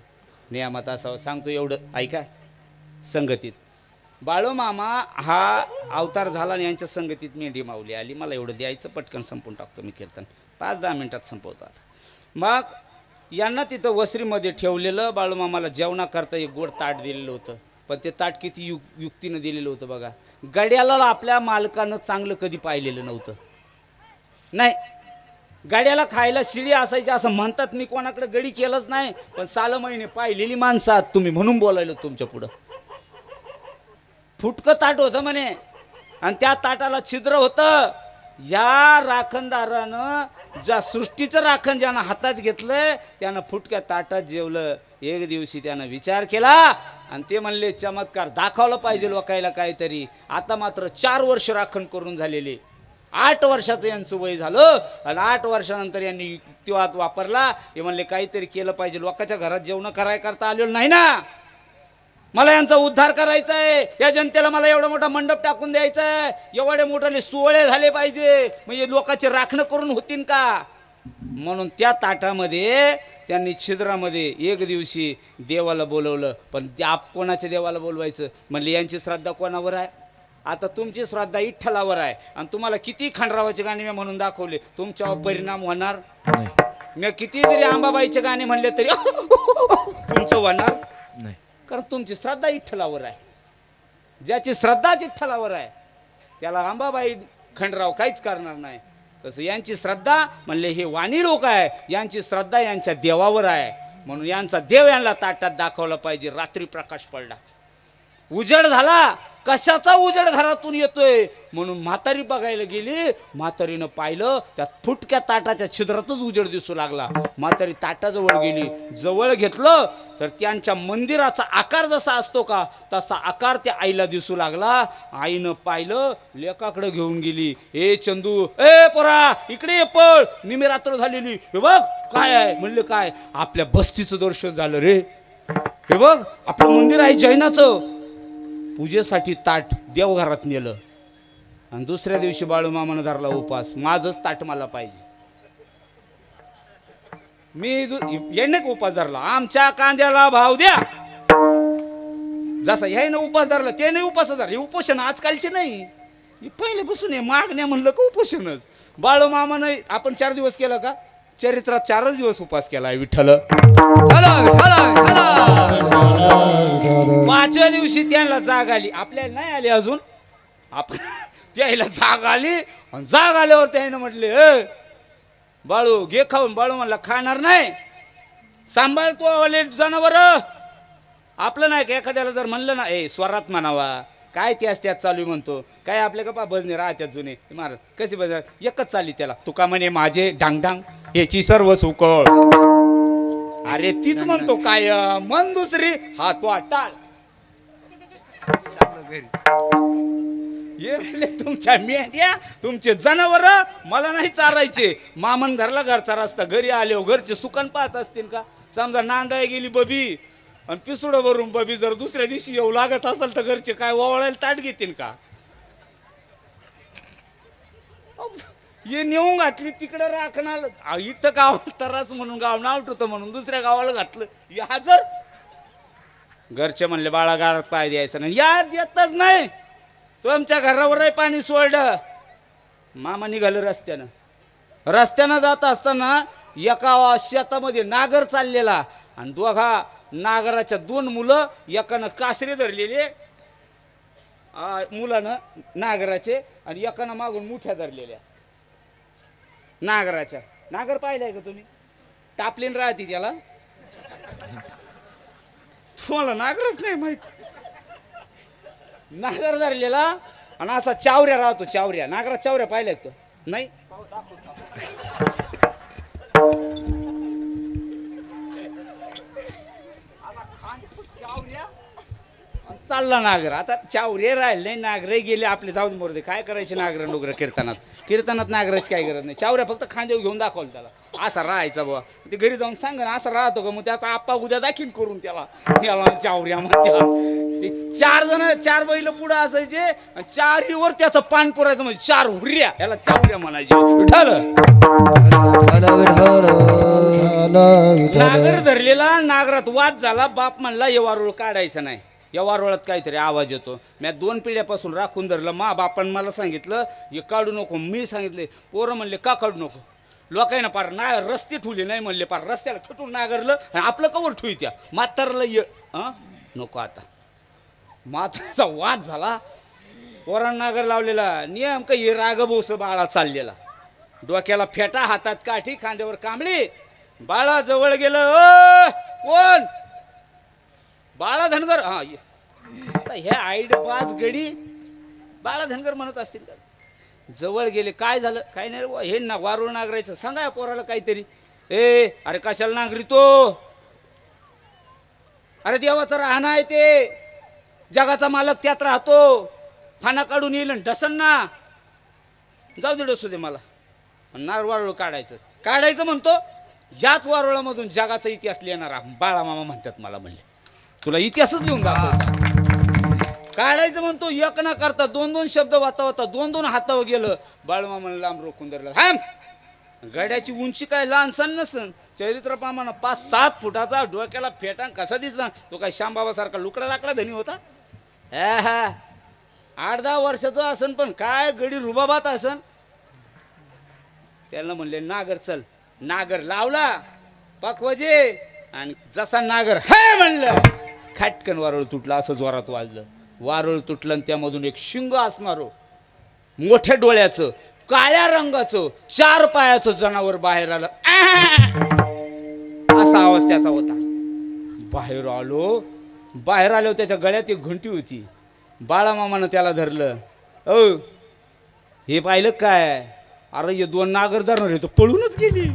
नियमात असावं सांगतो एवढं ऐका. संगतीत बाळूमामा हा अवतार झाला आणि यांच्या संगतीत मेंढी माऊली आली. मला एवढं द्यायचं, पटकन संपून टाकतो मी कीर्तन. 5-10 मिनिटात संपवतो आता. मग यांना तिथं वसरीमध्ये ठेवलेलं. बाळूमामाला जेवणाकरता एक गोड ताट दिलेलं होतं. पण ते ताट किती युक्तीनं दिलेलं होतं बघा. गड्याला आपल्या मालकानं चांगलं कधी पाहिलेलं नव्हतं. नाही, गाड्याला खायला शिळी असायची असं म्हणतात. मी कोणाकडे गडी केलंच नाही, पण 6 महिने पाहिलेली माणसं आहात तुम्ही म्हणून बोलायलो तुमच्या पुढं. फुटकं ताट होतं म्हणे आणि त्या ताटाला छिद्र होतं. या राखणदारानं ज्या सृष्टीचं राखण ज्यानं हातात घेतलंय त्यानं फुटक्या ताटात जेवलं. एक दिवशी त्यानं विचार केला आणि ते म्हणले चमत्कार दाखवलं पाहिजे लोकायला काहीतरी. आता मात्र 4 वर्ष राखण करून झालेले. 8 वर्षाचं यांचं वय झालं आणि 8 वर्षानंतर यांनी युक्तिवाद वापरला. हे म्हणले काहीतरी केलं पाहिजे. लोकांच्या घरात जेवण कराय करता आलेलं नाही ना. मला यांचा उद्धार करायचा आहे. या जनतेला मला एवढा मोठा मंडप टाकून द्यायचा आहे. एवढे मोठे सोहळे झाले पाहिजे, म्हणजे लोकांचे राखणं करून होतीन का. म्हणून त्या ताटामध्ये त्यांनी छिद्रामध्ये एक दिवशी देवाला बोलवलं. पण कोणाच्या देवाला बोलवायचं म्हणले. यांची श्रद्धा कोणावर आहे. आता तुमची श्रद्धा विठ्ठलावर आहे आणि तुम्हाला किती खंडरावाचे गाणे मी म्हणून दाखवले, तुमच्यावर परिणाम होणार नाही. मी किती जरी अंबाबाईचे गाणे म्हणले तरी तुमचं होणार नाही. कारण तुमची श्रद्धा विठ्ठलावर आहे. ज्याची श्रद्धा विठ्ठलावर आहे त्याला अंबाबाई खंडराव काहीच करणार नाही. तसं यांची श्रद्धा म्हणले हे वाणी लोक आहे, यांची श्रद्धा यांच्या देवावर आहे. म्हणून यांचा देव यांना ताटात दाखवला पाहिजे. रात्री प्रकाश पडला, उजेड झाला. कशाचा उजेड घरातून येतोय म्हणून म्हातारी बघायला गेली. म्हातारीनं पाहिलं त्यात फुटक्या ताटाच्या छिद्रातच उजेड दिसू लागला. म्हातारी ताटाजवळ गेली, जवळ घेतलं तर त्यांच्या मंदिराचा आकार जसा असतो का तसा आकार त्या आईला दिसू लागला. आईनं पाहिलं, लेकाकडे घेऊन गेली. ए चंदू, ए पोरा इकडे ये, पळ, निमी रात्र झालेली. हे बघ काय आहे. म्हणले काय. आपल्या बस्तीचं दर्शन झालं रे. हे बघ आपलं मंदिर आहे जैनाचं. पूजेसाठी ताट देवघरात नेलं आणि दुसऱ्या दिवशी बाळूमामानं धरला उपास. माझंच ताट मला पाहिजे. मी याने उपास धरला. आमच्या कांद्याला भाव द्या. जसा याने उपास धरला त्याने उपास धरला. हे उपोषण आजकालचे नाही, पहिल्यापासून आहे. मागण्या म्हणलं का उपोषणच. बाळूमामानं आपण 4 दिवस केलं का. चरित्रात 4च दिवस उपास केला आहे विठ्ठल. 5व्या दिवशी त्यांना जाग आली. आपल्याला नाही आली अजून. आपण त्याला जाग आली आणि जाग आल्यावर त्याने म्हटले बाळू घे खाऊन. बाळू म्हणला खाणार नाही, सांभाळ तू वाले जनावर. आपलं नाही का एखाद्याला जर म्हणलं ना ए स्वरात म्हणावा, काय त्याच त्यात चालू आहे म्हणतो. काय आपल्या का भजने राहत्यात जुने महाराज कशी भजन एकच चालली त्याला. तुका म्हणे माझे डांगडांग याची सर्व सुकळ. अरे तीच म्हणतो काय मन दुसरी हात टाळ. ये म्हणले तुमच्या मेंढ्या तुमचे जनावर मला नाही चारायचे. मामन घरला घरचा रस्ता घरी आले घरचे सुकन पाहत असतील का. समजा नांदाय गेली बबी आणि पिसुडं भरून बबी जर दुसऱ्या दिवशी येऊ लागत असेल तर घरचे काय ओवाळायला ताट घेतील का. ये नेऊन घातली तिकडे राखणार इथं गाव तराच म्हणून गाव नाव ठेवतं म्हणून दुसऱ्या गावाला घातलं. या जर घरचे म्हणले बाळा गारात पाय द्यायचं नाही. यार येतच नाही. तुमच्या घरावरही पाणी सोडलं. मामा निघालं रस्त्यानं. रस्त्यानं जात असताना एका शेतामध्ये नागर चाललेला आणि दोघा नागराच्या 2 मुलं एकानं कासरे धरलेले मुलानं नागराचे आणि एकानं मागून मुठ्या धरलेल्या नागराच्या. नागर पाहिलाय का तुम्ही. टापलीन राहते त्याला. तुम्हाला नागरच नाही माहित. नागर धरलेला आणि असा चावऱ्या राहतो. चावऱ्या नागरात चावऱ्या पाहिल्या तो नाही. चालला नागर. आता चावरे राहिले नाही नागरे गेले आपले जाऊ दे मोरदे. काय करायचे नागर नोगर कीर्तनात नागराची काय गरज नाही. चावऱ्या फक्त खांद्यावर घेऊन दाखवलं त्याला असा राहायचा बुवा. ते घरी जाऊन सांग ना असं राहतो का. मग त्याचा आप्पा उद्या दाखील करून त्याला चावऱ्या म्हणत्या. ते 4 जण 4 बैल पुढे असायचे आणि 4हीवर त्याचं पान पुरायचं म्हणजे 4 हुर्या याला चावऱ्या म्हणायचे. नागर धरलेला नागरात वाद झाला. बाप म्हणला हे वारुळ काढायचं नाही. या वारुळात काहीतरी आवाज येतो. मी 2 पिढ्यापासून राखून धरलं. मा बापान मला सांगितलं हे काढू नको. मी सांगितले. पोरं म्हणले का काढू नको. लोकांना पार रस्ते ठुले नाही म्हणले. पार रस्त्याला खटून नागरलं आणि आपलं कवर ठुईत्या म्हातारला ये नको. आता म्हाताराचा वाद झाला. पोरांना नागर लावलेला. नेमकं हे रागभोस बाळा चाललेला. डोक्याला फेटा हातात काठी खांद्यावर कांबळी. बाळा जवळ गेलं. कोण बाळा धनगर. हा हे आईड 5 गडी बाळा धनगर म्हणत असतील. जवळ गेले. काय झालं. काय नाही रे हे ना वारुळ नागरायचं. सांगा या पोराला काहीतरी. ए अरे कशाला नागरी तो. अरे देवाचं राहणं आहे ते. जगाचा मालक त्यात राहतो. फाना काढून येईल डसन ना. जाऊ दे डसू दे मला. वारुळ काढायचं म्हणतो. याच वारुळामधून जगाचा इतिहास लिहिणारा बाळा मामा म्हणतात मला. म्हणले तुला इतिहासच लिहून दाखव. काढायचं म्हणतो. एक ना करता 2-2 शब्द वाता 2-2 हातावर गेलं. बाळमामाला लांब रोखून धरलं. हा गड्याची उंची काय लहान सण नसन. चरित्र पामाना 5-7 फुटाचा. डोक्याला फेटा कसा दिसला. तो काय श्यामबाबासारखा लुकडा लाकडा धनी होता. 8-10 वर्षाचा असन पण काय गडी रुबाबात असन. त्याला म्हणले नागर चल. नागर लावला पकवजे आणि जसा नागर हाय म्हणलं खाटकन वारुळ तुटलं. असं जोरात वाजलं. वारुळ तुटलं आणि त्यामधून एक शिंग असणारं मोठ्या डोळ्याचं काळ्या रंगाचं 4 पायाचं जनावर बाहेर आलं. असा आवाज त्याचा होता. बाहेर आलो त्याच्या गळ्यात एक घंटी होती. बाळामामानं त्याला धरलं. हे पाहिलं काय. अरे हे 2 नागर धरणार आहे तो पळूनच गेली.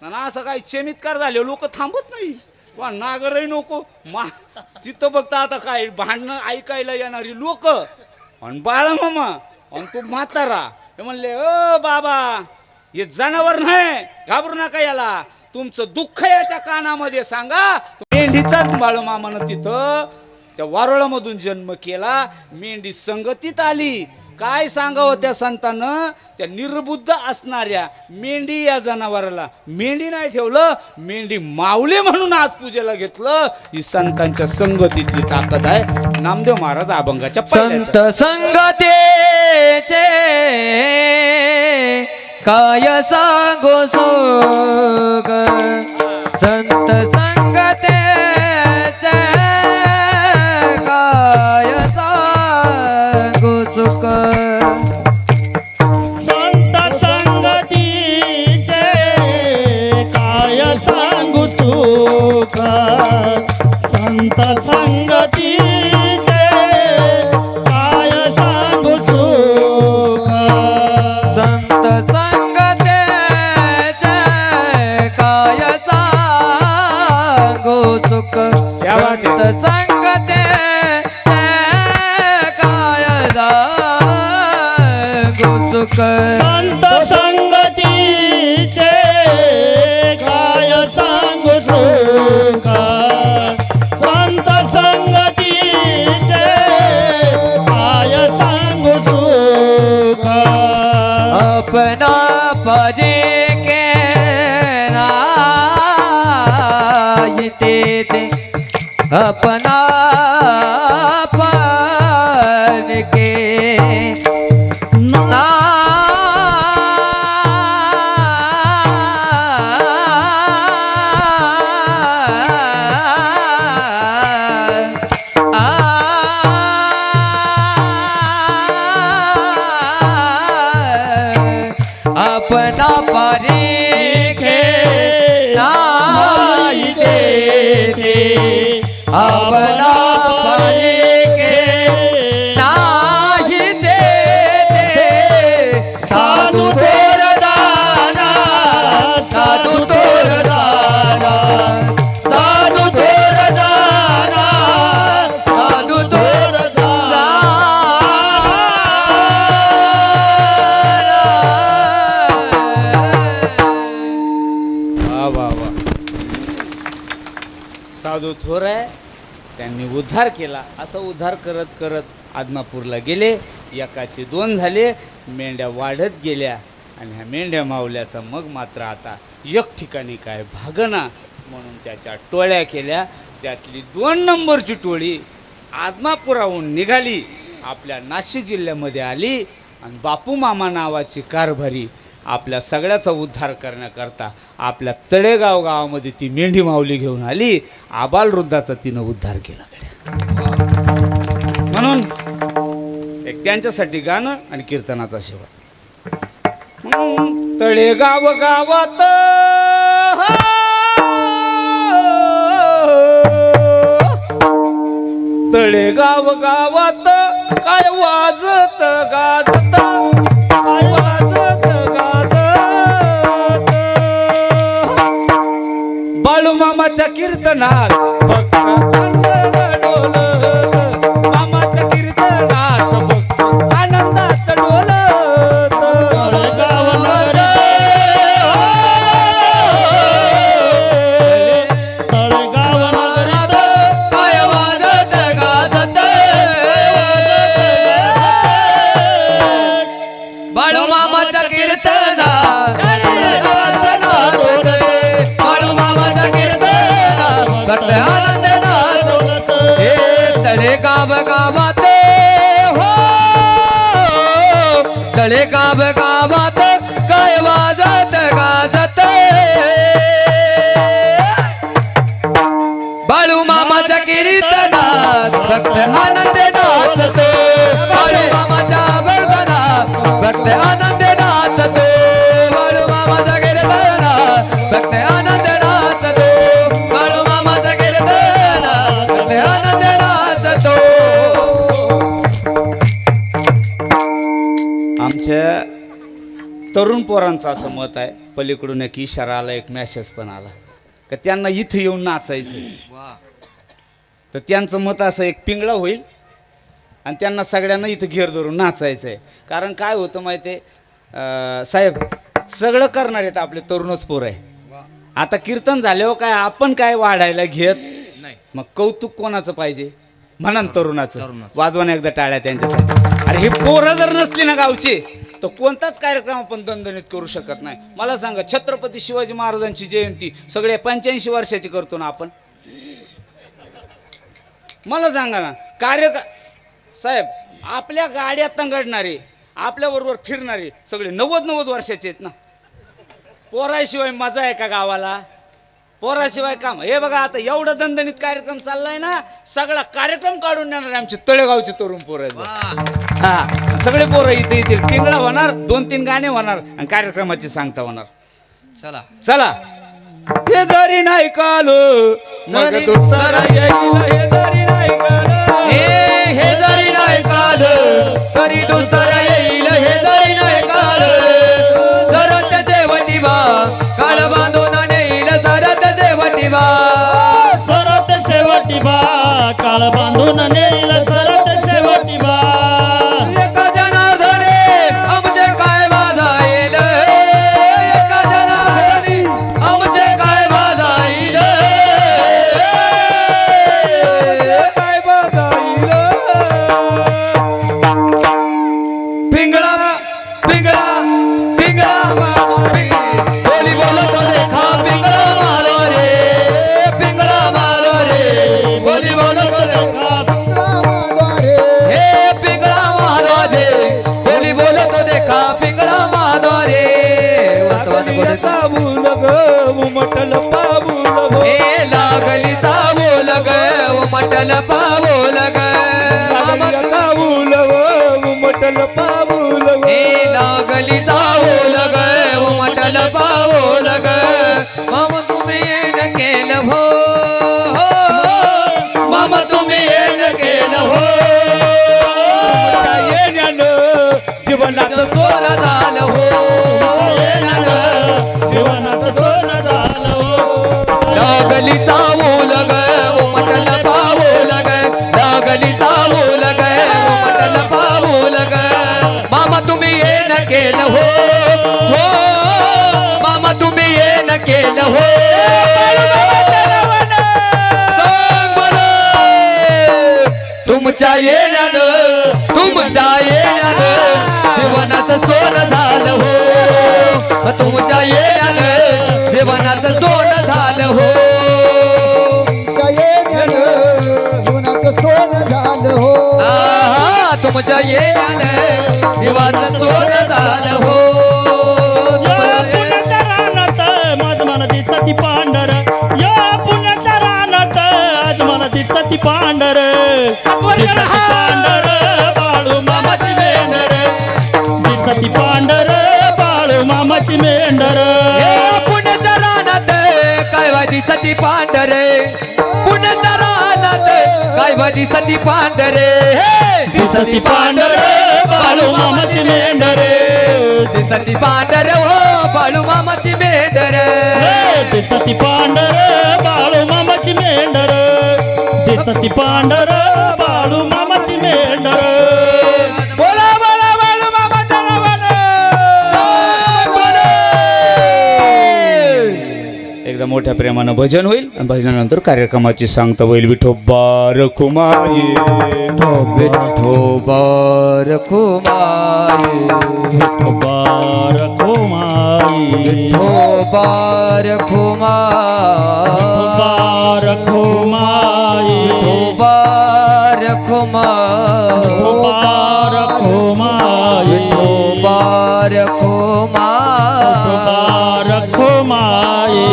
असं काही चमत्कार झाले. लोक थांबत नाही. वा नागरही नको. तिथं बघता आता काय भांडणं ऐकायला येणारी लोक आणि बाळामामा आणि तो म्हातारा. हे म्हणले ओ बाबा हे जनावर नाही. घाबरू नका याला. तुमचं दुःख याच्या कानामध्ये सांगा. मेंढीचाच बाळमामानं तिथं त्या वारुळामधून जन्म केला. मेंढी संगतीत आली. काय सांगावं त्या संतानं. त्या निर्बुद्ध असणाऱ्या मेंढी या जनावराला मेंढी नाही ठेवलं. मेंढी माऊली म्हणून आज पूजेला घेतलं. ही संतांच्या संगतीतली ताकद आहे. नामदेव महाराज अभंगाच्या संत संगतीचे काय सांगो सुख. संत संगतीचे काय सांगो सुख. संत संगती संत संगतीचे काय सांगू सुख संत संगतेचे काय सांगू सुख क्या बात है? संत संगते काय सांगू सुख संत संगतीचे काय सांगू सुख संत संगतीचे काय सांगू सुख अपना पदे के नायते ते अपना पद के ना अपना परीखे नाई देते अपना परीखे नाई देते साधु तोर दाना साधु तोर दाना साधु तोर दाना साधु तोर वा वा वा. साधू थोर आहे, त्यांनी उद्धार केला. असं उद्धार करत करत आदमापूरला गेले. एकाचे 2 झाले. मेंढ्या वाढत गेल्या आणि ह्या मेंढ्या मावल्याचा मग मात्र आता एक ठिकाणी काय भागना म्हणून त्याच्या टोळ्या केल्या. त्यातली 2 नंबरची टोळी आदमापुराहून निघाली, आपल्या नाशिक जिल्ह्यामध्ये आली आणि बापू मामा नावाची कारभारी आपल्या सगळ्याचा उद्धार करण्याकरता आपल्या तळेगाव गावामध्ये ती मेंढी माऊली घेऊन आली. आबालवृद्धाचा तिनं उद्धार केला. म्हणून एक त्यांच्यासाठी गाणं आणि कीर्तनाचा शेवट. तळेगाव गावात तळेगाव गावात काय वाजत गाजत काय वाजत गाजत बाळूमामाच्या कीर्तनात भक्त आनंदात डोलत. मामाच्या कीर्तनात भक्त आनंदात डोलत. तळेगाव नगरीत काय वाजत गाजत बाळूमामाच्या कीर्तना बाळूमामाच्या कीर्तना भक्त आनंद नाचत. हे तळेगाव गावात हो तळेगाव गावात काय वाजत गाजत बाळूमामाच्या कीर्तनात भक्त आनंद नाचत. बाळूमामाच्या वर्धनात भक्त आनंद नाचत. बाळूमामाच्या कीर्तनात भक्त आनंद नाचत. बाळूमामाच्या कीर्तनात भक्त आनंद नाचत. आमच्या तरुण पोरांचं असं मत आहे, पलीकडून एक इशारा आला, एक मॅसेज पण आला का त्यांना इथं येऊन नाचायचं. तर त्यांचं मत असं एक पिंगळा होईल आणि त्यांना सगळ्यांना इथं घेर धरून नाचायचं आहे. कारण काय होतं माहिती आहे साहेब, सगळं करणार आहेत आपले तरुणच पोर आहे. आता कीर्तन झाल्यावर काय आपण काय वाढायला घेत नाही, मग कौतुक कोणाचं पाहिजे म्हणा ना, तरुणाचं. वाजवाना एकदा टाळ्या त्यांच्यासाठी. अरे हे पोरं जर नसली ना गावचे तर कोणताच कार्यक्रम आपण दणदणीत करू शकत नाही. मला सांगा, छत्रपती शिवाजी महाराजांची जयंती सगळे 85 वर्षाची करतो ना आपण. मला सांगा ना, साहेब आपल्या गाड्या तंगडणारे, आपल्याबरोबर फिरणारे सगळे 90 वर्षाचे आहेत ना. पोराशिवाय मजा आहे का गावाला? पोराशिवाय काम. हे बघा आता एवढं दणदणीत कार्यक्रम चाललाय ना, सगळा कार्यक्रम काढून देणार आमचे तळेगावचे तरुण पोरं आहेत. हा, सगळे पोरं इथे येतील. पिंगळा होणार, 2-3 गाणे होणार आणि कार्यक्रमाची सांगता होणार. चला चला हे जरी नाही काल मग जरी- दुसरा येईल हे जरी नाही काल हे जरी नाही काल तरी दुसरा येईल हे जरी नाही काल सरत शेवटी बा काळ बांधून नेईल सरत शेवटी बा सरत शेवटी बा काळ बांधून नेईल सरत शेवटी बा एका जनार्दने आमचे काय वाजाईल एका जनार्दने आमचे काय वाजाईल काय बजाईल पिंगळा पिंगळा पिंगळा बोली बोलतो देखा पिंगळा मारो रे पिंगळा मारो रे बोली बोलतो देखा हे पिंगळा मारो रे बोली बोलतो देखा पिंगळा मारो रे चाबूल ग उमटल पाबूल ग हे लागली चावोल ग उमटल पावोल ग चाबूल ग उमटल पाबूल ग हे लागली चावोल ग उमटल पावोल ग मामा तुम्ही येण केलं हो मामा तुम्ही येण केलं हो येण्यानं जीवनाचं सोनं झालं हो जीवनाचं सोनं झालं हो. लागली चावोल ग उमटल पावोल ग लागली चावोल ग उमटल पावोल ग मामा तुम्ही येण केलं हो हो मामा तुम्ही येण केलं हो सांग बरं. तुमच्या येण्यानं जीवनाचं सोनं झालं हो तुमच्या येण्यानं जीवनाचं सोनं झालं हो आहा, तुमच्या येण्यानं जीवाचं सोनं झालं हो या पुण्याच्या रानात माझ मला दिसती पांढर या पुण्याच्या रानात आज मला दिसती पांढर दिसती पांढर बाळू मामाची मेंढर दिसती पांढर बाळू मामाची मेंढर हे पुण्याच्या रानात काय वादी सती पांढरे पुण्याच्या रानात काय वादी सती पांढरे दिसती पांढर बाळू मामाची मेंढर दिसती पांढर हो बाळू मामाची मेंढर दिसती पांढर बाळू मामाची मेंढर दिसती पांढर बाळू मामाची मेंढर बोला बोला बाळू मामाच्या नावानं एकदा मोठ्या प्रेमानं भजन होईल आणि भजनानंतर कार्यक्रमाची सांगता होईल विठोबा रखुमाई विठोबार खुमाई बार खोमाई विठोबार खुमाई बार खोमाई विठोबार खुमाई बार खोमाई विठोबार खुमाई बार खोमाई विठोबार खुमाई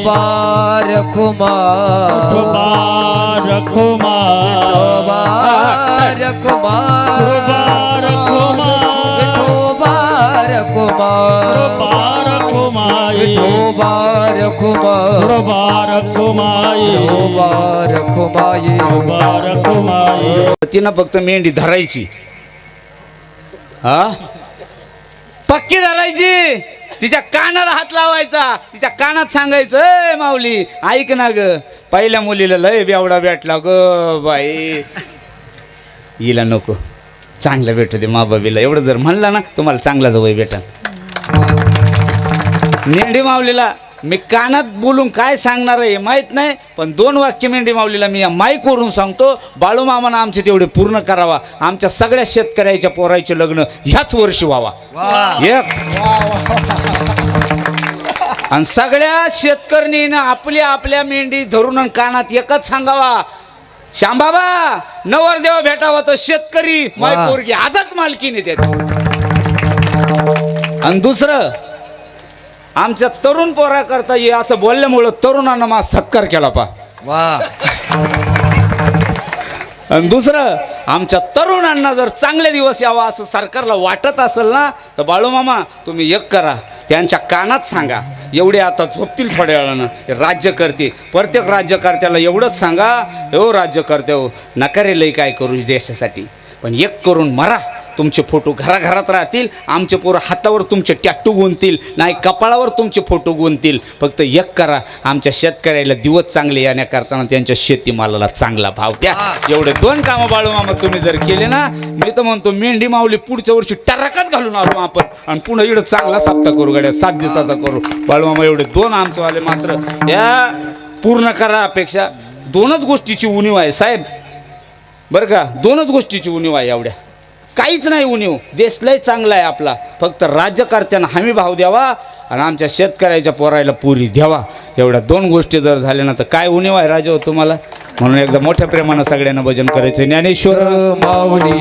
बार खोमाई विठोबार खुमाई बार खोमाई विठोबार खुमाई बार खोमाई विठोबार खुमाई बार खोमाई विठोबार खुमाई बार खोमाई तिनं फक्त मेंढी धरायची हा पक्की धरायची तिच्या कानाला हात लावायचा तिच्या कानात सांगायचं "ए माऊली ऐक ना ग पहिल्या मुलीला लय बेवडा भेटला ग बाई हिला नको चांगलं भेटू दे माबाबीला एवढं जर म्हणला ना तुम्हाला चांगला जवळ भेटा मेंढी माऊलीला मी कानात बोलून काय सांगणार आहे माहीत नाही पण 2 वाक्य मेंढी माऊलीला मी या माईकवरून सांगतो बाळू मामानं आमचे तेवढे पूर्ण करावा आमच्या सगळ्या शेतकऱ्याच्या पोरायचे लग्न ह्याच वर्षी व्हावा एक आणि सगळ्या शेतकऱ्यांनी आपल्या आपल्या मेंढी धरून आणि कानात एकच सांगावा श्यामबाबा नवरदेव भेटावा तर शेतकरी माय पोरगी आजच मालकीने देत आणि दुसरं आमच्या तरुण पोरा करता ये असं बोलल्यामुळं तरुणांना मा सत्कार केला पा वा आणि दुसरं आमच्या तरुणांना जर चांगले दिवस यावा असं सरकारला वाटत असेल ना तर बाळू मामा तुम्ही एक करा त्यांच्या कानात सांगा एवढे आता झोपतील थोड्या वेळानं राज्यकर्ते. प्रत्येक राज्यकर्त्याला एवढंच सांगा, हो राज्यकर्ते हो, नका रे लई काय करू देशासाठी, पण एक करून मरा. तुमचे फोटो घराघरात राहतील, आमचे पोरं हातावर तुमचे टॅटू गुंततील, नाही कपाळावर तुमचे फोटो गुंततील. फक्त एक करा, आमच्या शेतकऱ्याला दिवस चांगले येण्याकरताना त्यांच्या शेतीमालाला चांगला भाव द्या. एवढे 2 कामं बाळूमामा तुम्ही जर केले ना, मी तर म्हणतो मेंढी माऊली पुढच्या वर्षी टरकात घालून आलो आपण, आणि पुन्हा इकडं चांगला सप्ताह करू गड्या, 7 दिवसाचा करू. बाळूमामा एवढे 2 आमचंवाले मात्र या पूर्ण करा. अपेक्षा 2च गोष्टीची उणीव आहे साहेब, बरं का, 2च गोष्टीची उणीव आहे. एवढ्या काहीच नाही उणीव. देश लय चांगला आहे आपला, फक्त राज्यकर्त्यांना हमी भाव द्यावा आणि आमच्या शेतकऱ्याच्या पोरायला पुरी द्यावा. एवढ्या 2 गोष्टी जर झाल्या ना तर काय उणीव आहे राजा हो तुम्हाला. म्हणून एकदा मोठ्या प्रेमानं सगळ्यांना भजन करायचं. ज्ञानेश्वर माऊली